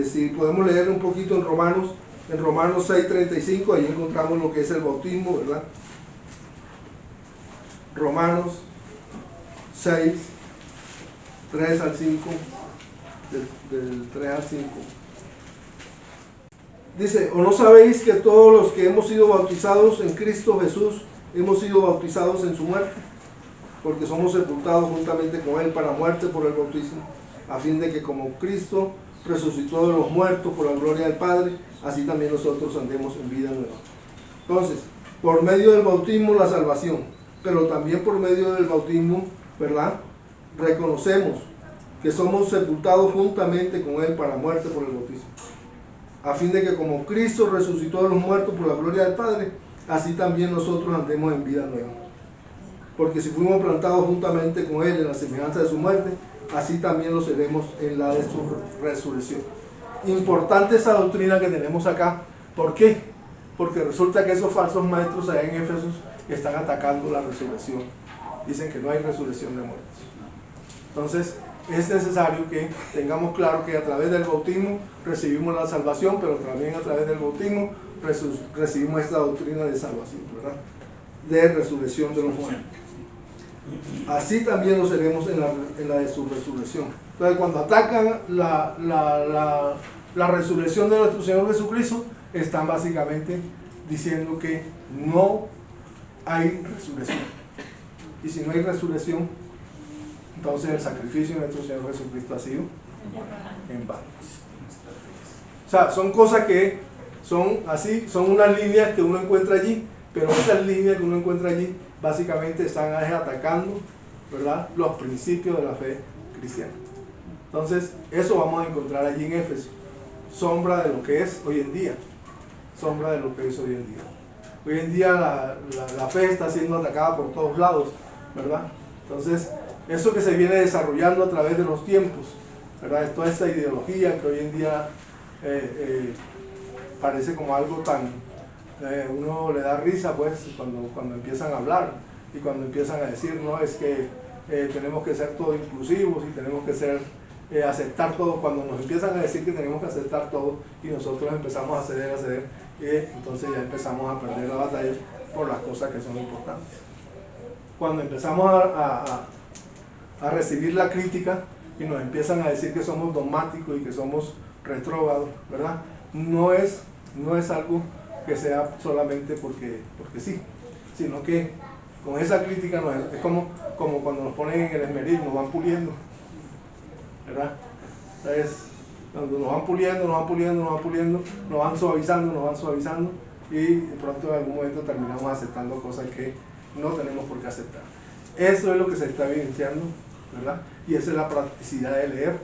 si podemos leer un poquito en Romanos 6:35, ahí encontramos lo que es el bautismo, ¿verdad? Romanos 6, 3 al 5, del 3 al 5. Dice, ¿o no sabéis que todos los que hemos sido bautizados en Cristo Jesús, hemos sido bautizados en su muerte? Porque somos sepultados juntamente con Él para muerte por el bautismo, a fin de que como Cristo resucitó de los muertos por la gloria del Padre, así también nosotros andemos en vida nueva. Entonces, por medio del bautismo la salvación, pero también por medio del bautismo, ¿verdad? Reconocemos que somos sepultados juntamente con Él para muerte por el bautismo, a fin de que como Cristo resucitó de los muertos por la gloria del Padre, así también nosotros andemos en vida nueva. Porque si fuimos plantados juntamente con Él en la semejanza de su muerte, así también lo seremos en la de su resurrección. Importante esa doctrina que tenemos acá. ¿Por qué? Porque resulta que esos falsos maestros allá en Éfeso están atacando la resurrección. Dicen que no hay resurrección de muertos. Entonces, es necesario que tengamos claro que a través del bautismo recibimos la salvación, pero también a través del bautismo recibimos esta doctrina de salvación, ¿verdad? De resurrección de los muertos. Así también lo seremos en la de su resurrección. Entonces, cuando atacan la resurrección de nuestro Señor Jesucristo, están básicamente diciendo que no hay resurrección. Y si no hay resurrección, entonces el sacrificio de nuestro Señor Jesucristo ha sido en vano. O sea, son cosas que son así, son unas líneas que uno encuentra allí, pero esas líneas que uno encuentra allí básicamente están atacando, ¿verdad?, los principios de la fe cristiana. Entonces, eso vamos a encontrar allí en Éfeso. Sombra de lo que es hoy en día. Sombra de lo que es hoy en día. Hoy en día la fe está siendo atacada por todos lados, ¿verdad? Entonces, eso que se viene desarrollando a través de los tiempos, ¿verdad? Toda esta ideología que hoy en día parece como algo tan... uno le da risa, pues, cuando empiezan a hablar y cuando empiezan a decir, no, es que tenemos que ser todos inclusivos y tenemos que ser, aceptar todo. Cuando nos empiezan a decir que tenemos que aceptar todo y nosotros empezamos a ceder, entonces ya empezamos a perder la batalla por las cosas que son importantes. Cuando empezamos a recibir la crítica y nos empiezan a decir que somos dogmáticos y que somos retrógrados, ¿verdad? No es algo que sea solamente porque sí, sino que con esa crítica es como cuando nos ponen en el esmeril, nos van puliendo, ¿verdad? Entonces, cuando nos van puliendo, nos van suavizando y de pronto en algún momento terminamos aceptando cosas que no tenemos por qué aceptar. Eso es lo que se está evidenciando, ¿verdad? Y esa es la practicidad de leer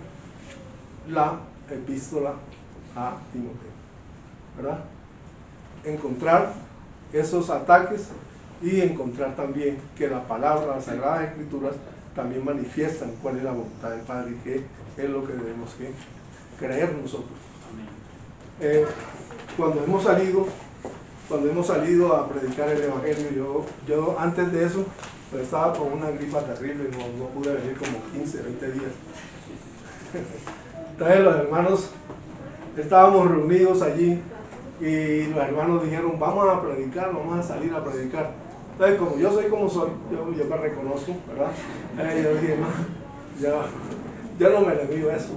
la epístola a Timoteo, ¿verdad? Encontrar esos ataques y encontrar también que la palabra, las Sagradas Escrituras también manifiestan cuál es la voluntad del Padre y qué es lo que debemos que creer nosotros. Cuando hemos salido a predicar el Evangelio, yo antes de eso pues estaba con una gripa terrible, no pude venir como 15, 20 días. Entonces los hermanos, estábamos reunidos allí y los hermanos dijeron, vamos a predicar, vamos a salir a predicar. Entonces, como yo soy como soy, yo me reconozco, ¿verdad? Yo dije, no, yo no me le digo eso.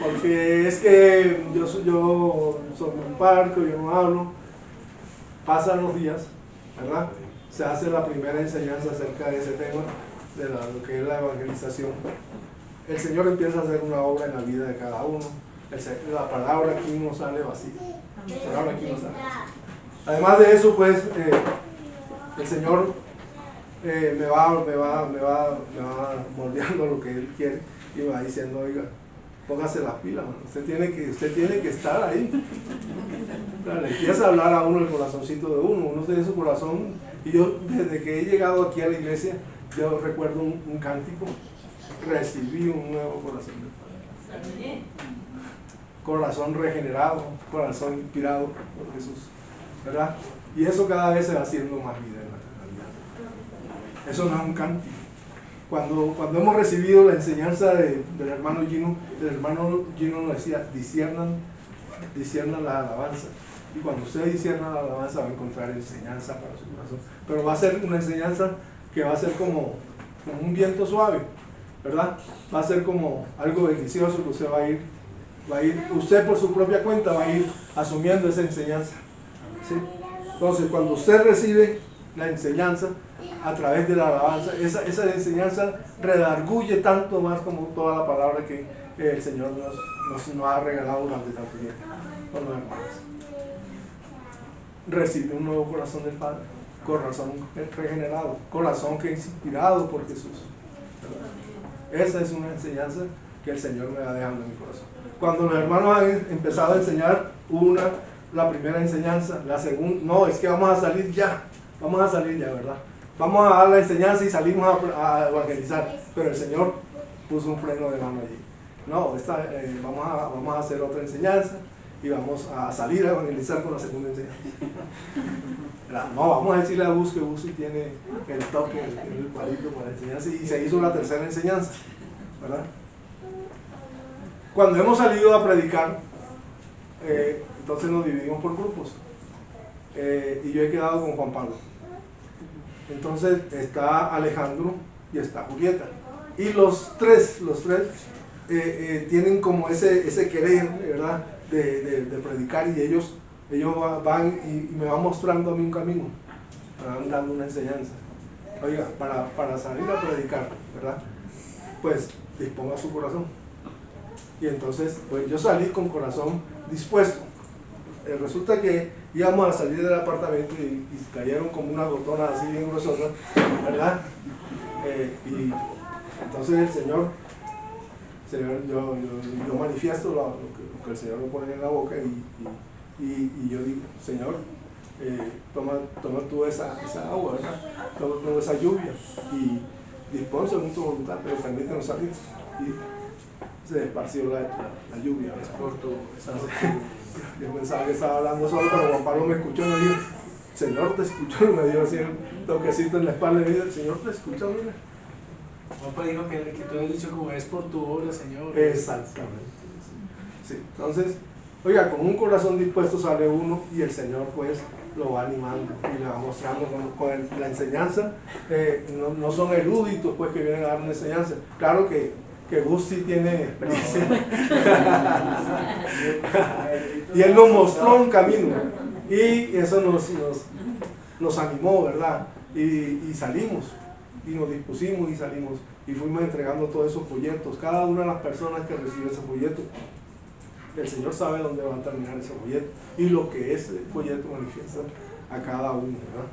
Porque es que yo soy un parco, yo no hablo. Pasan los días, ¿verdad? Se hace la primera enseñanza acerca de ese tema, de lo que es la evangelización. El Señor empieza a hacer una obra en la vida de cada uno. La palabra aquí no sale vacía. La palabra aquí no sale vacía. Además de eso, pues, el Señor me va moldeando lo que Él quiere y me va diciendo, oiga, póngase las pilas, man. Usted tiene que estar ahí. Le empieza a hablar a uno el corazoncito de uno tiene su corazón. Y yo, desde que he llegado aquí a la iglesia, yo recuerdo un cántico, recibí un nuevo corazón del Padre. Corazón regenerado, corazón inspirado por Jesús, ¿verdad? Y eso cada vez se va haciendo más vida en la realidad. Eso no es un cántico. Cuando hemos recibido la enseñanza del hermano Gino, nos decía, disciernan la alabanza. Y cuando usted discierna la alabanza va a encontrar enseñanza para su corazón. Pero va a ser una enseñanza que va a ser como un viento suave, ¿verdad? Va a ser como algo delicioso que usted va a ir, usted por su propia cuenta va a ir asumiendo esa enseñanza, ¿sí? Entonces, cuando usted recibe la enseñanza a través de la alabanza, esa enseñanza redarguye tanto más como toda la palabra que el Señor nos ha regalado durante tanto tiempo. Con los hermanos. Recibe un nuevo corazón del Padre, corazón regenerado, corazón que es inspirado por Jesús. Esa es una enseñanza que el Señor me va dejando en mi corazón. Cuando los hermanos han empezado a enseñar la primera enseñanza, la segunda, no, es que vamos a salir ya, ¿verdad? Vamos a dar la enseñanza y salimos a evangelizar, pero el Señor puso un freno de mano allí. No, vamos a hacer otra enseñanza y vamos a salir a evangelizar con la segunda enseñanza. No, vamos a decirle a Bus que Bus tiene el toque, el palito para la enseñanza, y se hizo la tercera enseñanza, ¿verdad? Cuando hemos salido a predicar, entonces nos dividimos por grupos, y yo he quedado con Juan Pablo. Entonces está Alejandro y está Julieta, y los tres tienen como ese querer, ¿verdad? De predicar, y ellos van y me van mostrando a mí un camino, me van dando una enseñanza. Oiga, para salir a predicar, ¿verdad? Pues disponga su corazón. Y entonces, pues yo salí con corazón dispuesto. Resulta que íbamos a salir del apartamento y cayeron como una gotona así bien gruesota, ¿verdad? Y entonces el Señor, yo manifiesto lo que el Señor me pone en la boca, y yo digo, Señor, toma tú esa agua, ¿verdad? Toma tú esa lluvia y dispón según tu voluntad, pero permítenos salir. Y se esparció la lluvia, yo pensaba que estaba hablando solo, pero Juan Pablo me escuchó y me dijo, Señor te escuchó, me dio así un toquecito en la espalda y me dijo, Señor te escuchó, mira. Juanpa dijo que tú has dicho como es por tu obra, Señor. Exactamente. Sí. Entonces, oiga, con un corazón dispuesto sale uno y el Señor pues lo va animando y le va mostrando con la enseñanza. No son eruditos pues que vienen a dar una enseñanza. Claro que Gusti tiene experiencia. Y él nos mostró un camino y eso nos animó, ¿verdad? Y salimos. Y nos dispusimos y salimos y fuimos entregando todos esos folletos. Cada una de las personas que recibe ese folleto, el Señor sabe dónde va a terminar ese folleto y lo que ese folleto manifiesta a cada uno, ¿verdad?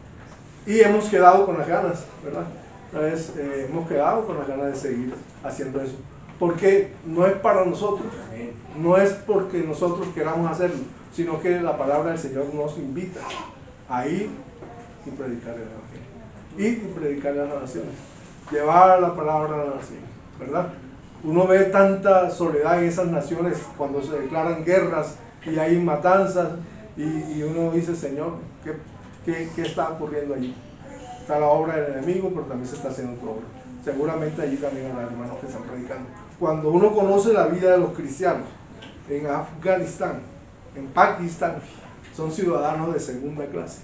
Y hemos quedado con las ganas, ¿verdad? Entonces, hemos quedado con las ganas de seguir haciendo eso, porque no es para nosotros, no es porque nosotros queramos hacerlo, sino que la palabra del Señor nos invita a ir y predicar el Evangelio. Y predicar a las naciones, llevar la palabra a las naciones, ¿verdad? Uno ve tanta soledad en esas naciones cuando se declaran guerras y hay matanzas y uno dice, Señor, ¿qué está ocurriendo allí? Está la obra del enemigo, pero también se está haciendo tu obra. Seguramente allí también hay hermanos que están predicando. Cuando uno conoce la vida de los cristianos en Afganistán, en Pakistán, son ciudadanos de segunda clase.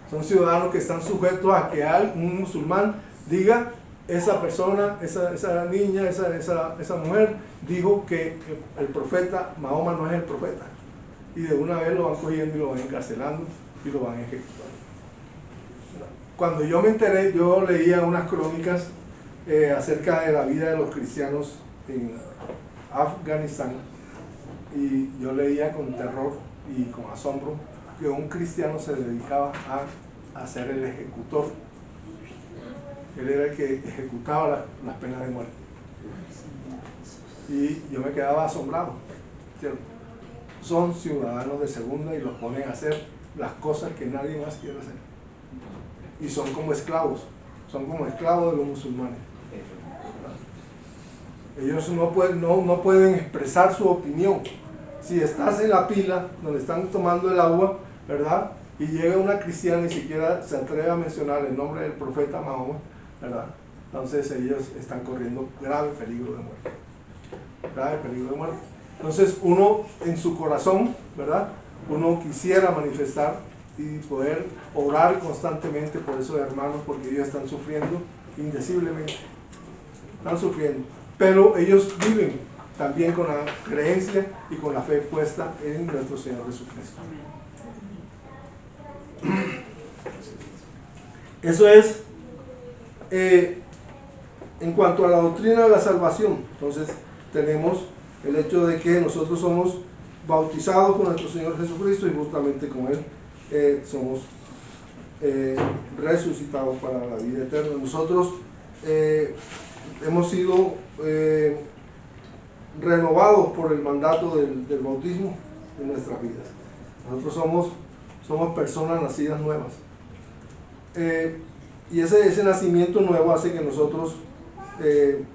Son ciudadanos que están sujetos a que un musulmán diga, esa persona, esa niña, esa mujer dijo que el profeta Mahoma no es el profeta. Y de una vez lo van cogiendo y lo van encarcelando y lo van ejecutando. Cuando yo me enteré, yo leía unas crónicas acerca de la vida de los cristianos en Afganistán, y yo leía con terror y con asombro que un cristiano se dedicaba a ser el ejecutor. Él era el que ejecutaba las penas de muerte. Y yo me quedaba asombrado, ¿cierto? Son ciudadanos de segunda y los ponen a hacer las cosas que nadie más quiere hacer. Y son como esclavos de los musulmanes. Ellos no pueden expresar su opinión. Si estás en la pila donde están tomando el agua, ¿verdad? Y llega una cristiana y ni siquiera se atreve a mencionar el nombre del profeta Mahoma, ¿verdad? Entonces ellos están corriendo grave peligro de muerte. Grave peligro de muerte. Entonces uno en su corazón, ¿verdad? Uno quisiera manifestar y poder orar constantemente por esos hermanos, porque ellos están sufriendo indeciblemente. están sufriendo, pero ellos viven también con la creencia y con la fe puesta en nuestro Señor Jesucristo. Eso es en cuanto a la doctrina de la salvación. Entonces tenemos el hecho de que nosotros somos bautizados con nuestro Señor Jesucristo y justamente con Él somos resucitados para la vida eterna. Nosotros hemos sido renovados por el mandato del bautismo en nuestras vidas. Nosotros somos personas nacidas nuevas. Y ese nacimiento nuevo hace que nosotros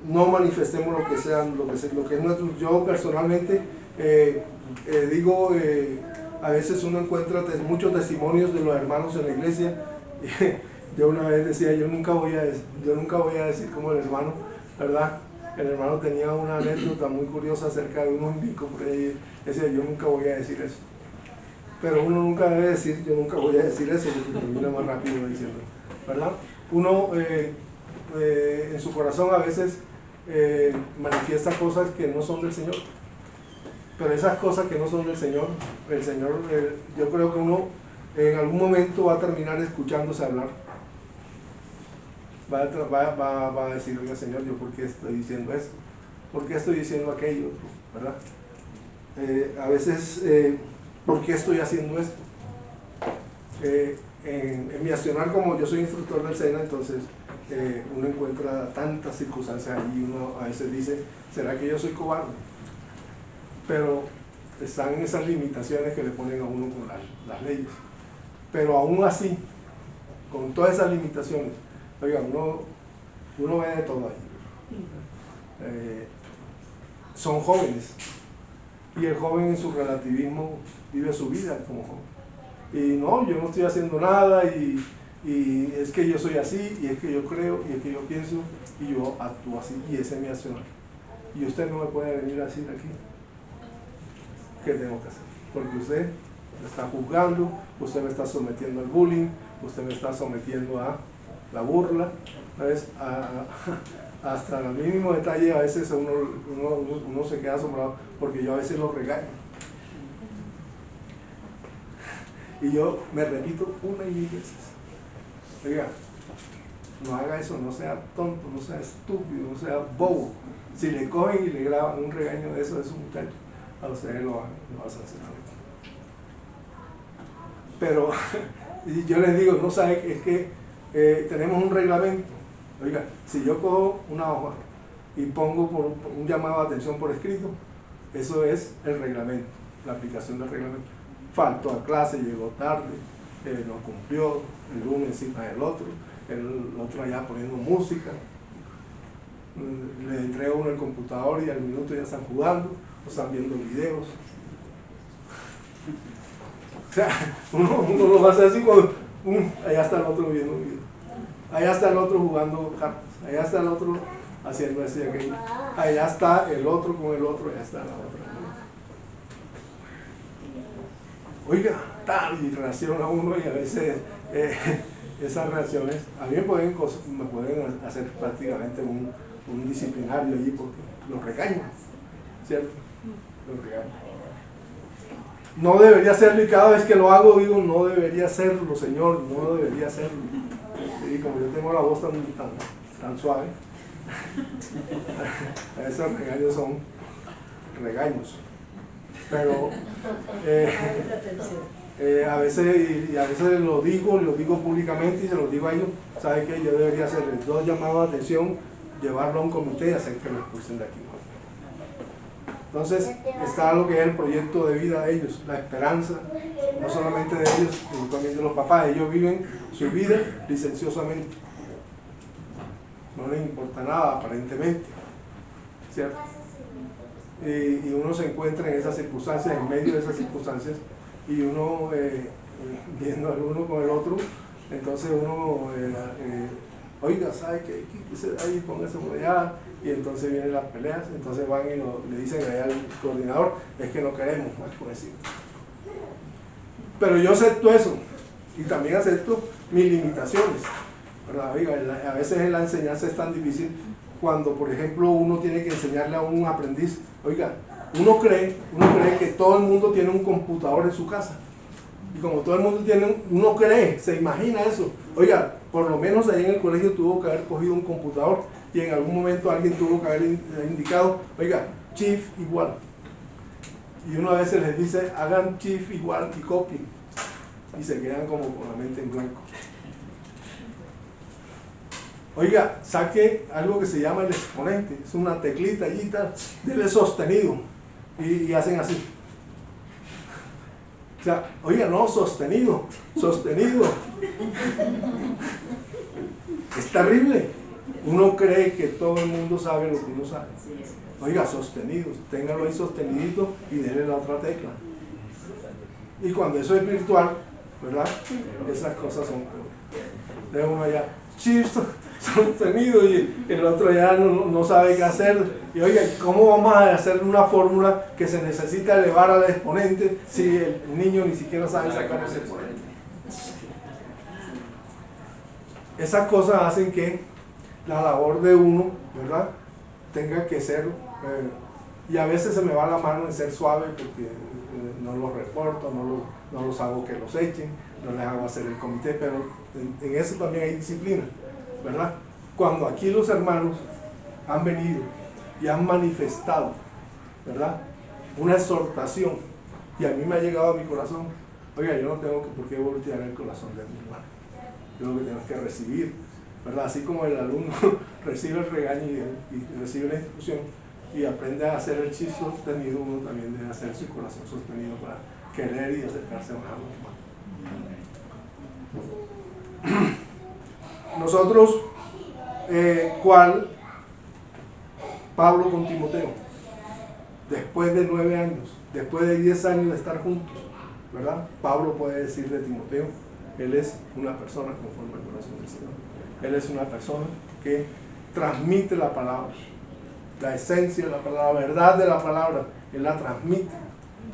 no manifestemos lo que es nuestro. Yo personalmente digo, a veces uno encuentra muchos testimonios de los hermanos en la iglesia. Yo una vez decía, yo nunca voy a decir como el hermano, ¿verdad? El hermano tenía una anécdota muy curiosa acerca de un umbico, por ahí decía, yo nunca voy a decir eso. Pero uno nunca debe decir, yo nunca voy a decir eso, porque termina más rápido diciendo, ¿verdad? Uno en su corazón a veces manifiesta cosas que no son del Señor. Pero esas cosas que no son del Señor, el Señor, yo creo que uno en algún momento va a terminar escuchándose hablar. Va a decir, oiga Señor, ¿yo por qué estoy diciendo esto? ¿Por qué estoy diciendo aquello? ¿Verdad? A veces, ¿por qué estoy haciendo esto? En mi accionar, como yo soy instructor del SENA, entonces uno encuentra tantas circunstancias y uno a veces dice, ¿será que yo soy cobarde? Pero están esas limitaciones que le ponen a uno con las leyes. Pero aún así, con todas esas limitaciones, oiga, uno ve de todo ahí. Son jóvenes y el joven en su relativismo vive su vida como joven. Y no, yo no estoy haciendo nada y es que yo soy así y es que yo creo y es que yo pienso y yo actúo así y ese es mi accionar. Y usted no me puede venir a decir aquí qué tengo que hacer, porque usted me está juzgando, usted me está sometiendo al bullying, usted me está sometiendo a la burla, ¿sabes? Hasta el mínimo detalle a veces uno se queda asombrado porque yo a veces lo regaño. Y yo me repito una y mil veces. Oiga, no haga eso, no sea tonto, no sea estúpido, no sea bobo. Si le cogen y le graban un regaño de eso de su muchacho, a ustedes lo van a sancionar. Pero yo les digo, no sabe, es que tenemos un reglamento. Oiga, si yo cojo una hoja y pongo un llamado de atención por escrito, eso es el reglamento, la aplicación del reglamento. Faltó a clase, llegó tarde, no cumplió, el uno encima del otro, el otro allá poniendo música, le entrega uno el computador y al minuto ya están jugando o están viendo videos. O sea, uno lo va a hacer así cuando allá está el otro viendo un video, allá está el otro jugando cartas, allá está el otro haciendo ese y aquello, allá está el otro con el otro, allá está la otra. Oiga, tal, y reacciona uno y a veces esas reacciones a mí me pueden hacer prácticamente un disciplinario allí porque los regaño, ¿cierto? Los regaño. No debería serlo y cada vez que lo hago digo, no debería serlo, Señor, no debería serlo. Y como yo tengo la voz tan suave, esos regaños son regaños. Pero a veces lo digo públicamente y se lo digo a ellos, ¿sabe qué? Yo debería hacerles 2 llamados de atención, llevarlo a un comité y hacer que me expulsen de aquí. Entonces está lo que es el proyecto de vida de ellos, la esperanza, no solamente de ellos, sino también de los papás. Ellos viven su vida licenciosamente, no les importa nada aparentemente, ¿cierto? Y uno se encuentra en esas circunstancias, en medio de esas circunstancias, y uno viendo al uno con el otro, entonces uno, oiga, ¿sabe qué? Ahí póngase por allá, y entonces vienen las peleas, entonces van y le dicen allá al coordinador, es que no queremos más por decir. Pero yo acepto eso, y también acepto mis limitaciones, ¿verdad? Oiga, a veces la enseñanza es tan difícil cuando por ejemplo uno tiene que enseñarle a un aprendiz, oiga, uno cree que todo el mundo tiene un computador en su casa. Y como todo el mundo tiene, uno cree, se imagina eso. Oiga, por lo menos ahí en el colegio tuvo que haber cogido un computador y en algún momento alguien tuvo que haber indicado, oiga, shift igual. Y uno a veces les dice, hagan shift igual y copien. Y se quedan como con la mente en blanco. Oiga, saque algo que se llama el exponente. Es una teclita allí y tal, dele sostenido. Y hacen así. O sea, oiga, no, sostenido. Es terrible. Uno cree que todo el mundo sabe lo que uno sabe. Oiga, sostenido. Téngalo ahí sostenidito y déle la otra tecla. Y cuando eso es virtual, ¿verdad? Esas cosas son de uno allá, sostenido, y el otro ya no sabe qué hacer. Y oye, ¿cómo vamos a hacer una fórmula que se necesita elevar al exponente si el niño ni siquiera sabe sacar ese exponente? Esas cosas hacen que la labor de uno, ¿verdad?, tenga que ser, y a veces se me va la mano en ser suave porque no los reporto, no los hago que los echen, no les hago hacer el comité, pero en eso también hay disciplina, ¿verdad? Cuando aquí los hermanos han venido y han manifestado, ¿verdad?, una exhortación, y a mí me ha llegado a mi corazón, oiga, yo no tengo por qué voltear el corazón de mi hermano, yo lo que tengo que recibir, ¿verdad? Así como el alumno recibe el regaño y recibe la instrucción y aprende a hacer el chip sostenido, uno también debe hacer su corazón sostenido para querer y acercarse más a los hermanos. Nosotros, ¿cuál? Pablo con Timoteo, después de 9 años, después de 10 años de estar juntos, ¿verdad? Pablo puede decir de Timoteo, él es una persona conforme al corazón del Señor. Él es una persona que transmite la palabra, la esencia de la palabra, la verdad de la palabra, él la transmite,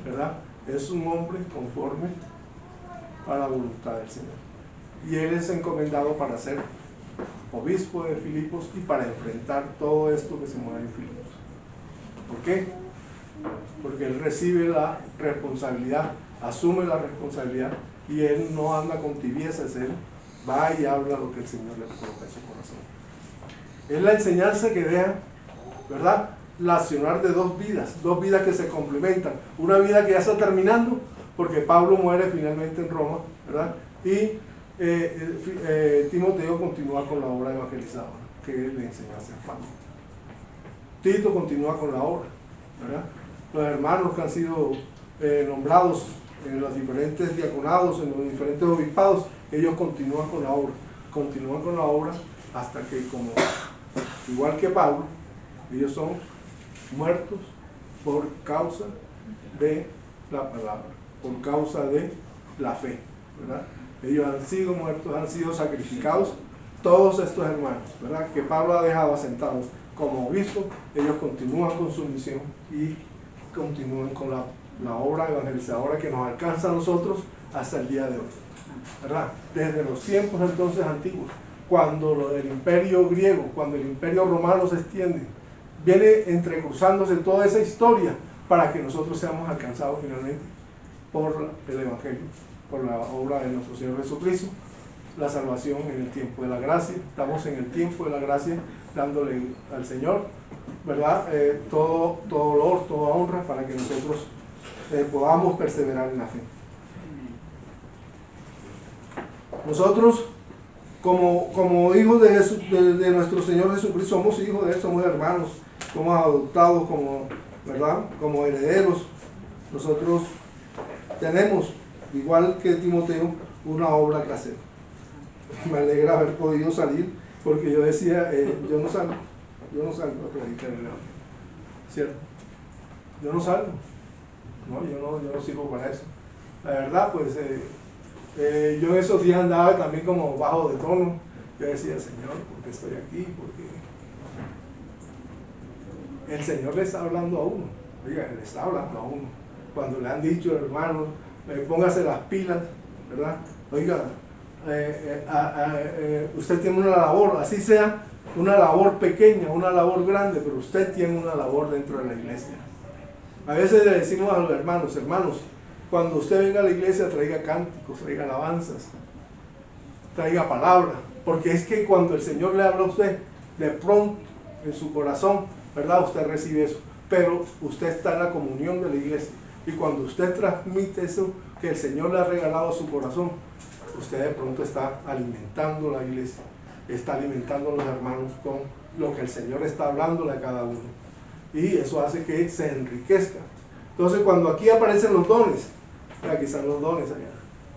¿verdad? Es un hombre conforme a la voluntad del Señor. Y él es encomendado para ser obispo de Filipos y para enfrentar todo esto que se mueve en Filipos. ¿Por qué? Porque él recibe la responsabilidad, asume la responsabilidad y él no anda con tibiezas, él va y habla lo que el Señor le coloca en su corazón. Es la enseñanza que deja, ¿verdad?, la accionar de dos vidas que se complementan. Una vida que ya está terminando, porque Pablo muere finalmente en Roma, ¿verdad? Y Timoteo continúa con la obra evangelizadora que le enseñó a hacer Pablo. Tito continúa con la obra, ¿verdad? Los hermanos que han sido nombrados en los diferentes diaconados, en los diferentes obispados, ellos continúan con la obra hasta que, como igual que Pablo, ellos son muertos por causa de la palabra, por causa de la fe, ¿verdad? Ellos han sido muertos, han sido sacrificados, todos estos hermanos, ¿verdad?, que Pablo ha dejado asentados como obispo, ellos continúan con su misión y continúan con la obra evangelizadora que nos alcanza a nosotros hasta el día de hoy, ¿verdad? Desde los tiempos entonces antiguos, cuando el imperio griego, cuando el imperio romano se extiende, viene entrecruzándose toda esa historia para que nosotros seamos alcanzados finalmente por el evangelio, por la obra de nuestro Señor Jesucristo, la salvación en el tiempo de la gracia. Estamos en el tiempo de la gracia dándole al Señor, ¿verdad?, todo honor, toda honra para que nosotros podamos perseverar en la fe. Nosotros, como hijos de nuestro Señor Jesucristo, somos hijos de Él, somos hermanos, somos adoptados como, ¿verdad?, como herederos. Nosotros tenemos, igual que Timoteo, una obra que hacer. Me alegra haber podido salir, porque yo decía, yo no salgo a predicar el Evangelio, ¿cierto? Yo no salgo, yo no sirvo para eso. La verdad, pues, yo en esos días andaba también como bajo de tono. Yo decía, Señor, ¿por qué estoy aquí? Porque el Señor le está hablando a uno. Oiga, le está hablando a uno. Cuando le han dicho, hermano, póngase las pilas, ¿verdad? Oiga, usted tiene una labor, así sea una labor pequeña, una labor grande, pero usted tiene una labor dentro de la iglesia. A veces le decimos a los hermanos, hermanos, cuando usted venga a la iglesia traiga cánticos, traiga alabanzas, traiga palabra, porque es que cuando el Señor le habla a usted, de pronto en su corazón, ¿verdad? Usted recibe eso, pero usted está en la comunión de la iglesia, y cuando usted transmite eso que el Señor le ha regalado a su corazón, usted de pronto está alimentando la iglesia, está alimentando a los hermanos con lo que el Señor está hablándole a cada uno, y eso hace que se enriquezca. Entonces cuando aquí aparecen los dones, aquí están los dones, allá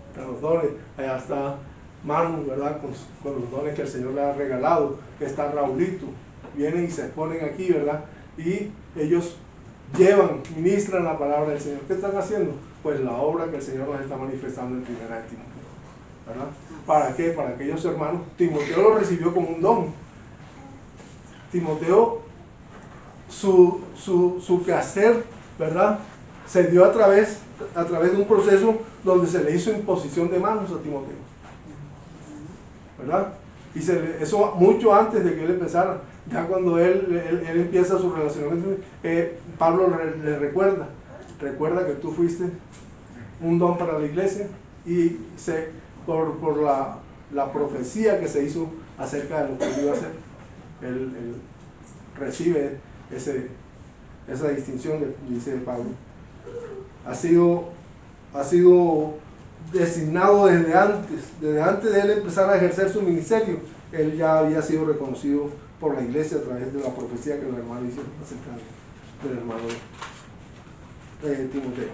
están los dones, allá está Manu, ¿verdad? Con los dones que el Señor le ha regalado, está Raulito, vienen y se ponen aquí, ¿verdad? Y ellos llevan, ministran la palabra del Señor. ¿Qué están haciendo? Pues la obra que el Señor nos está manifestando en Primera de Timoteo, ¿verdad? ¿Para qué? Para aquellos hermanos. Timoteo lo recibió como un don. Timoteo, su quehacer, ¿verdad? Se dio a través de un proceso donde se le hizo imposición de manos a Timoteo, ¿verdad? Y eso mucho antes de que él empezara. Ya cuando él empieza su relacionamiento, Pablo le recuerda que tú fuiste un don para la iglesia, y por la profecía que se hizo acerca de lo que él iba a hacer, él recibe esa distinción, dice Pablo. Ha sido designado desde antes de él empezar a ejercer su ministerio. Él ya había sido reconocido por la iglesia a través de la profecía que el hermano hizo acerca del hermano Timoteo.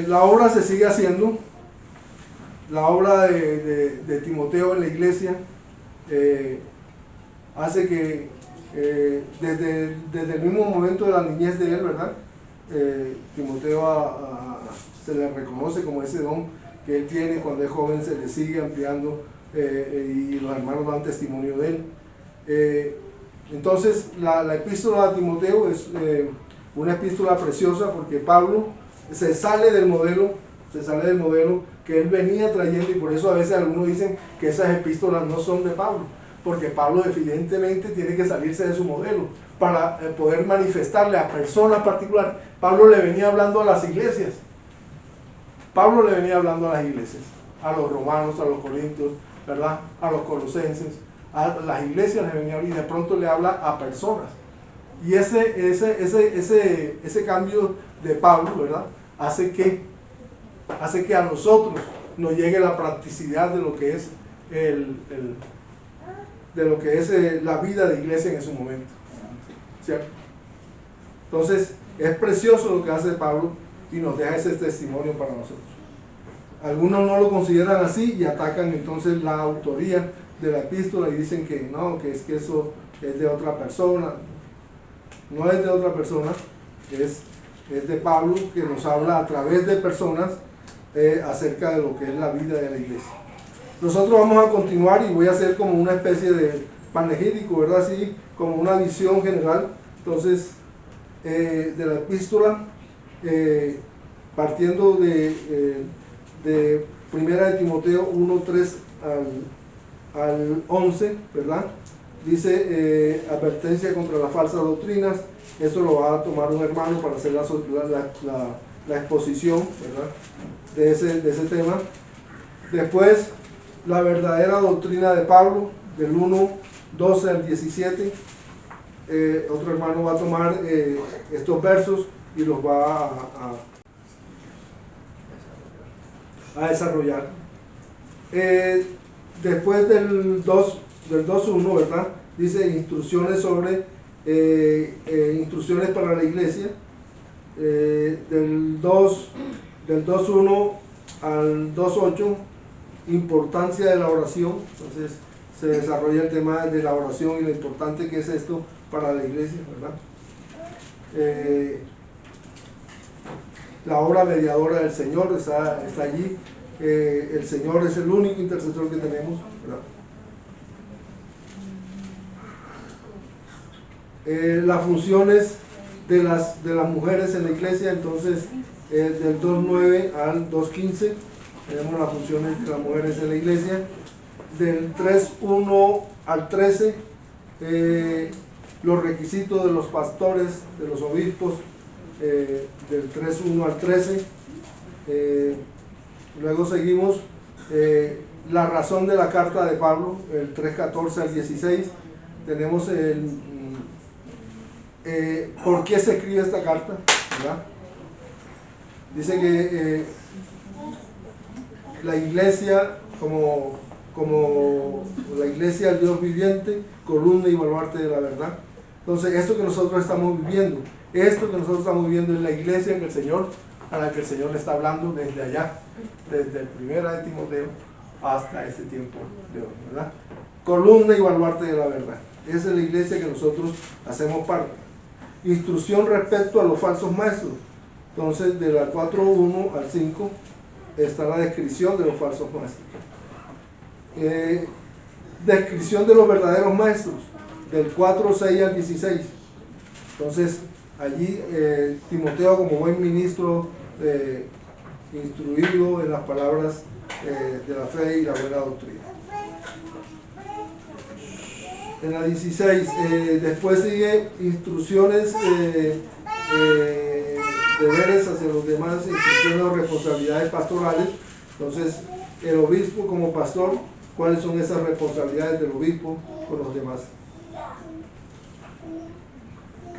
La obra se sigue haciendo, la obra de Timoteo en la iglesia hace que desde el mismo momento de la niñez de él, ¿verdad? Timoteo se le reconoce como ese don que él tiene. Cuando es joven se le sigue ampliando, y los hermanos dan testimonio de él. Entonces la epístola a Timoteo es una epístola preciosa, porque Pablo se sale del modelo que él venía trayendo, y por eso a veces algunos dicen que esas epístolas no son de Pablo, porque Pablo evidentemente tiene que salirse de su modelo para poder manifestarle a personas particulares. Pablo le venía hablando a las iglesias, a los romanos, a los corintios, ¿verdad? A los colosenses, a las iglesias les venía, y de pronto le habla a personas. Y ese cambio de Pablo, ¿verdad? Hace que a nosotros nos llegue la practicidad de lo que es la vida de iglesia en ese momento, ¿cierto? Entonces es precioso lo que hace Pablo, y nos deja ese testimonio para nosotros. Algunos no lo consideran así y atacan entonces la autoría de la epístola y dicen que no, que eso es de otra persona. No es de otra persona, es de Pablo, que nos habla a través de personas acerca de lo que es la vida de la iglesia. Nosotros vamos a continuar y voy a hacer como una especie de panegírico, ¿verdad? Así como una visión general. Entonces, de la epístola, partiendo de Primera de Timoteo 1:3 al 11, ¿verdad? Dice advertencia contra las falsas doctrinas. Esto lo va a tomar un hermano para hacer la exposición, ¿verdad? de ese tema. Después, la verdadera doctrina de Pablo, del 1:12 al 17. Otro hermano va a tomar estos versos y los va a desarrollar. Después del 2:1, ¿verdad? Dice instrucciones sobre instrucciones para la iglesia. Del 2:1 al 2:8, importancia de la oración. Entonces se desarrolla el tema de la oración y lo importante que es esto para la iglesia, ¿verdad? La obra mediadora del Señor está allí. El Señor es el único intercesor que tenemos, ¿verdad? Las funciones de las mujeres en la iglesia. Entonces del 2:9 al 2:15 tenemos las funciones de las mujeres en la iglesia. del 3:1 al 13, los requisitos de los pastores, de los obispos, del 3:1 al 13. Luego seguimos la razón de la carta de Pablo, el 3:14 al 16. Tenemos el por qué se escribe esta carta, ¿verdad? Dice que la iglesia, como la iglesia del Dios viviente, columna y baluarte de la verdad. Entonces, esto que nosotros estamos viviendo es la iglesia que el Señor, a la que el Señor le está hablando desde allá, desde el primera de Timoteo hasta este tiempo de hoy, ¿verdad? Columna y baluarte de la verdad. Esa es la iglesia que nosotros hacemos parte. Instrucción respecto a los falsos maestros. Entonces, de la 4:1 al 5 está la descripción de los falsos maestros. Descripción de los verdaderos maestros, del 4:6 al 16. Entonces, allí Timoteo, como buen ministro, instruido en las palabras de la fe y la buena doctrina. En la 16, después sigue instrucciones, deberes hacia los demás, instrucciones o responsabilidades pastorales. Entonces, el obispo como pastor, ¿cuáles son esas responsabilidades del obispo con los demás?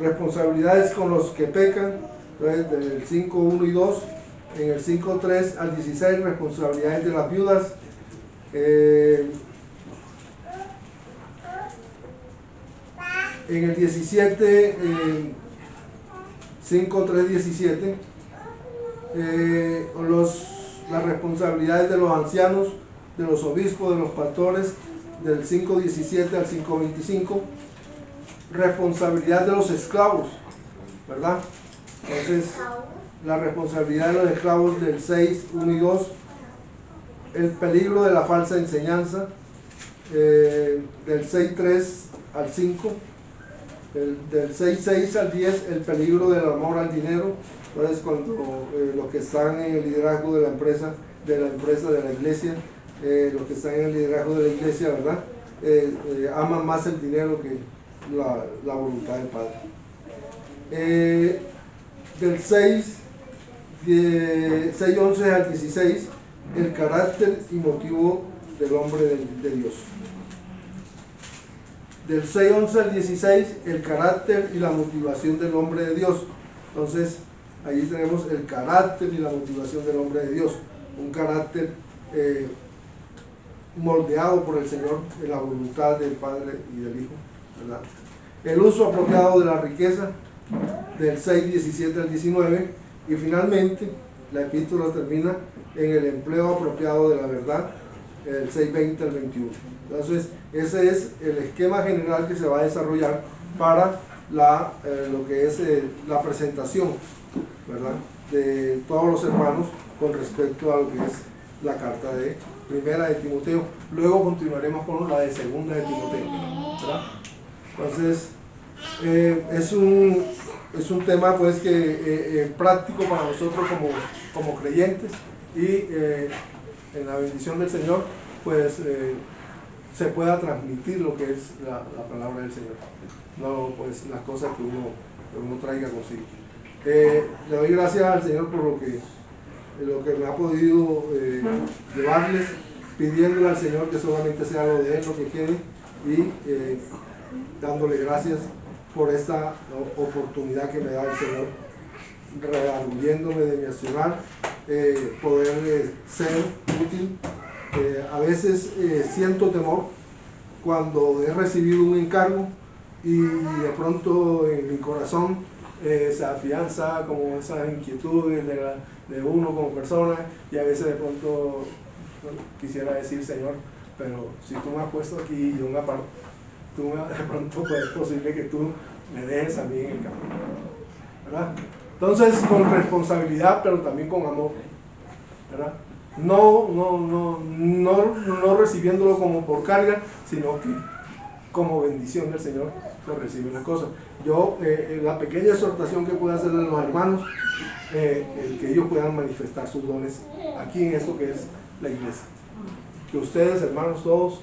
Responsabilidades con los que pecan, entonces del 5:1 y 2, en el 5:3 al 16, responsabilidades de las viudas. En el 17, 5:3-17, las responsabilidades de los ancianos, de los obispos, de los pastores, del 5:17 al 5:25, responsabilidad de los esclavos, ¿verdad? Entonces, la responsabilidad de los esclavos del 6:1 y 2, el peligro de la falsa enseñanza, del 6:3 al 5, del 6:6 al 10, el peligro del amor al dinero. Entonces, cuando los que están en el liderazgo de la empresa, de la iglesia, los que están en el liderazgo de la iglesia, ¿verdad? Aman más el dinero que la voluntad del Padre. Del 6:11 al 16, el carácter y motivo del hombre de Dios. Del 6:11 al 16, el carácter y la motivación del hombre de Dios. Entonces, ahí tenemos el carácter y la motivación del hombre de Dios. Un carácter moldeado por el Señor en la voluntad del Padre y del Hijo, ¿verdad? El uso apropiado de la riqueza, del 6:17 al 19. Y finalmente, la epístola termina en el empleo apropiado de la verdad, el 6:20 al 21. Entonces, ese es el esquema general que se va a desarrollar para lo que es la presentación, ¿verdad?, de todos los hermanos con respecto a lo que es la carta de Primera de Timoteo. Luego continuaremos con la de Segunda de Timoteo, ¿verdad? Entonces, es un tema pues que práctico para nosotros como creyentes, y en la bendición del Señor pues se pueda transmitir lo que es la palabra del Señor, no pues las cosas que uno traiga consigo. Le doy gracias al Señor por lo que me ha podido llevarles, pidiéndole al Señor que solamente sea lo de Él lo que quede, y dándole gracias por esta oportunidad que me da el Señor, redarguyéndome de mi accionar, poder ser útil. A veces siento temor cuando he recibido un encargo y de pronto en mi corazón se afianza como esas inquietudes de uno como persona, y a veces de pronto quisiera decir: Señor, pero si tú me has puesto aquí y yo me aparto, de pronto pues, es posible que tú me dejes a mí en el camino, ¿verdad? Entonces, con responsabilidad, pero también con amor, ¿verdad? No recibiéndolo como por carga, sino que como bendición del Señor se reciben las cosas. Yo, la pequeña exhortación que puedo hacerle a los hermanos, el que ellos puedan manifestar sus dones aquí en esto que es la iglesia. que ustedes, hermanos, todos,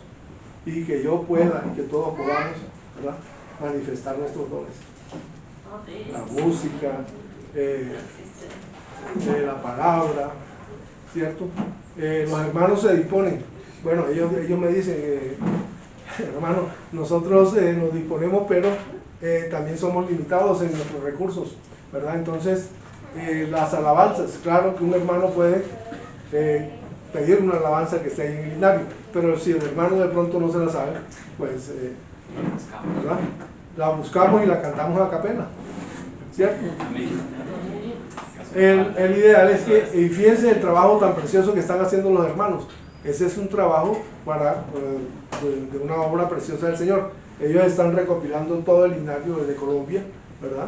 y que yo pueda, y que todos podamos, ¿verdad?, manifestar nuestros dones. La música, la palabra, ¿cierto? Los hermanos se disponen. Bueno, ellos me dicen, hermano, nosotros nos disponemos, pero también somos limitados en nuestros recursos, ¿verdad? Entonces, las alabanzas, claro que un hermano puede pedir una alabanza que esté ahí en el linario, pero si el hermano de pronto no se la sabe, pues, ¿verdad?, la buscamos y la cantamos a capela, ¿cierto? El ideal es que, y fíjense el trabajo tan precioso que están haciendo los hermanos. Ese es un trabajo de una obra preciosa del Señor. Ellos están recopilando todo el linario de Colombia, ¿verdad?,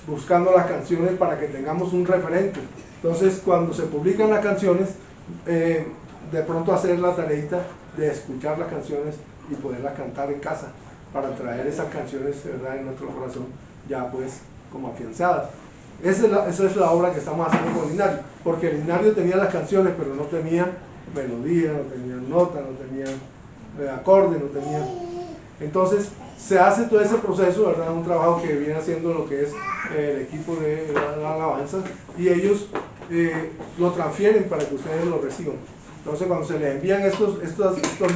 buscando las canciones para que tengamos un referente. Entonces, cuando se publican las canciones, de pronto hacer la tareita de escuchar las canciones y poderlas cantar en casa, para traer esas canciones, ¿verdad?, en nuestro corazón ya pues como afianzadas. Esa es la obra que estamos haciendo con Linario, porque el Linario tenía las canciones, pero no tenía melodía, no tenía nota, no tenía acorde, no tenía... Entonces se hace todo ese proceso, ¿verdad?, un trabajo que viene haciendo lo que es el equipo de la alabanza, y ellos lo transfieren para que ustedes lo reciban. Entonces cuando se les envían estos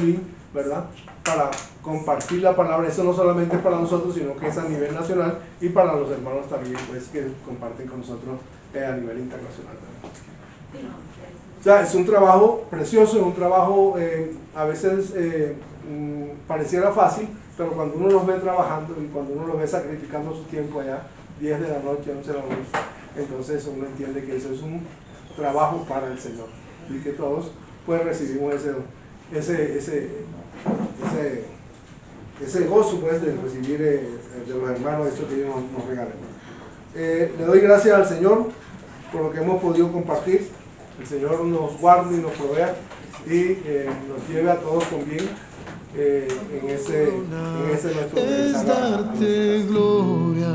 links, ¿verdad?, para compartir la palabra, eso no solamente es para nosotros, sino que es a nivel nacional, y para los hermanos también, pues, que comparten con nosotros a nivel internacional también. O sea, es un trabajo precioso, es un trabajo a veces pareciera fácil, pero cuando uno los ve trabajando y cuando uno los ve sacrificando su tiempo allá, 10 de la noche, 11 de la noche, entonces uno entiende que eso es un trabajo para el Señor, y que todos pues recibimos ese gozo pues de recibir de los hermanos esto que ellos nos regalan. Le doy gracias al Señor por lo que hemos podido compartir. El Señor nos guarde y nos provea y nos lleve a todos con bien en ese nuestro Es regresar a darte gloria,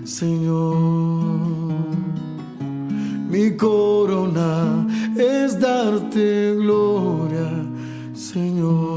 Señor. Mi corona es darte gloria, Señor.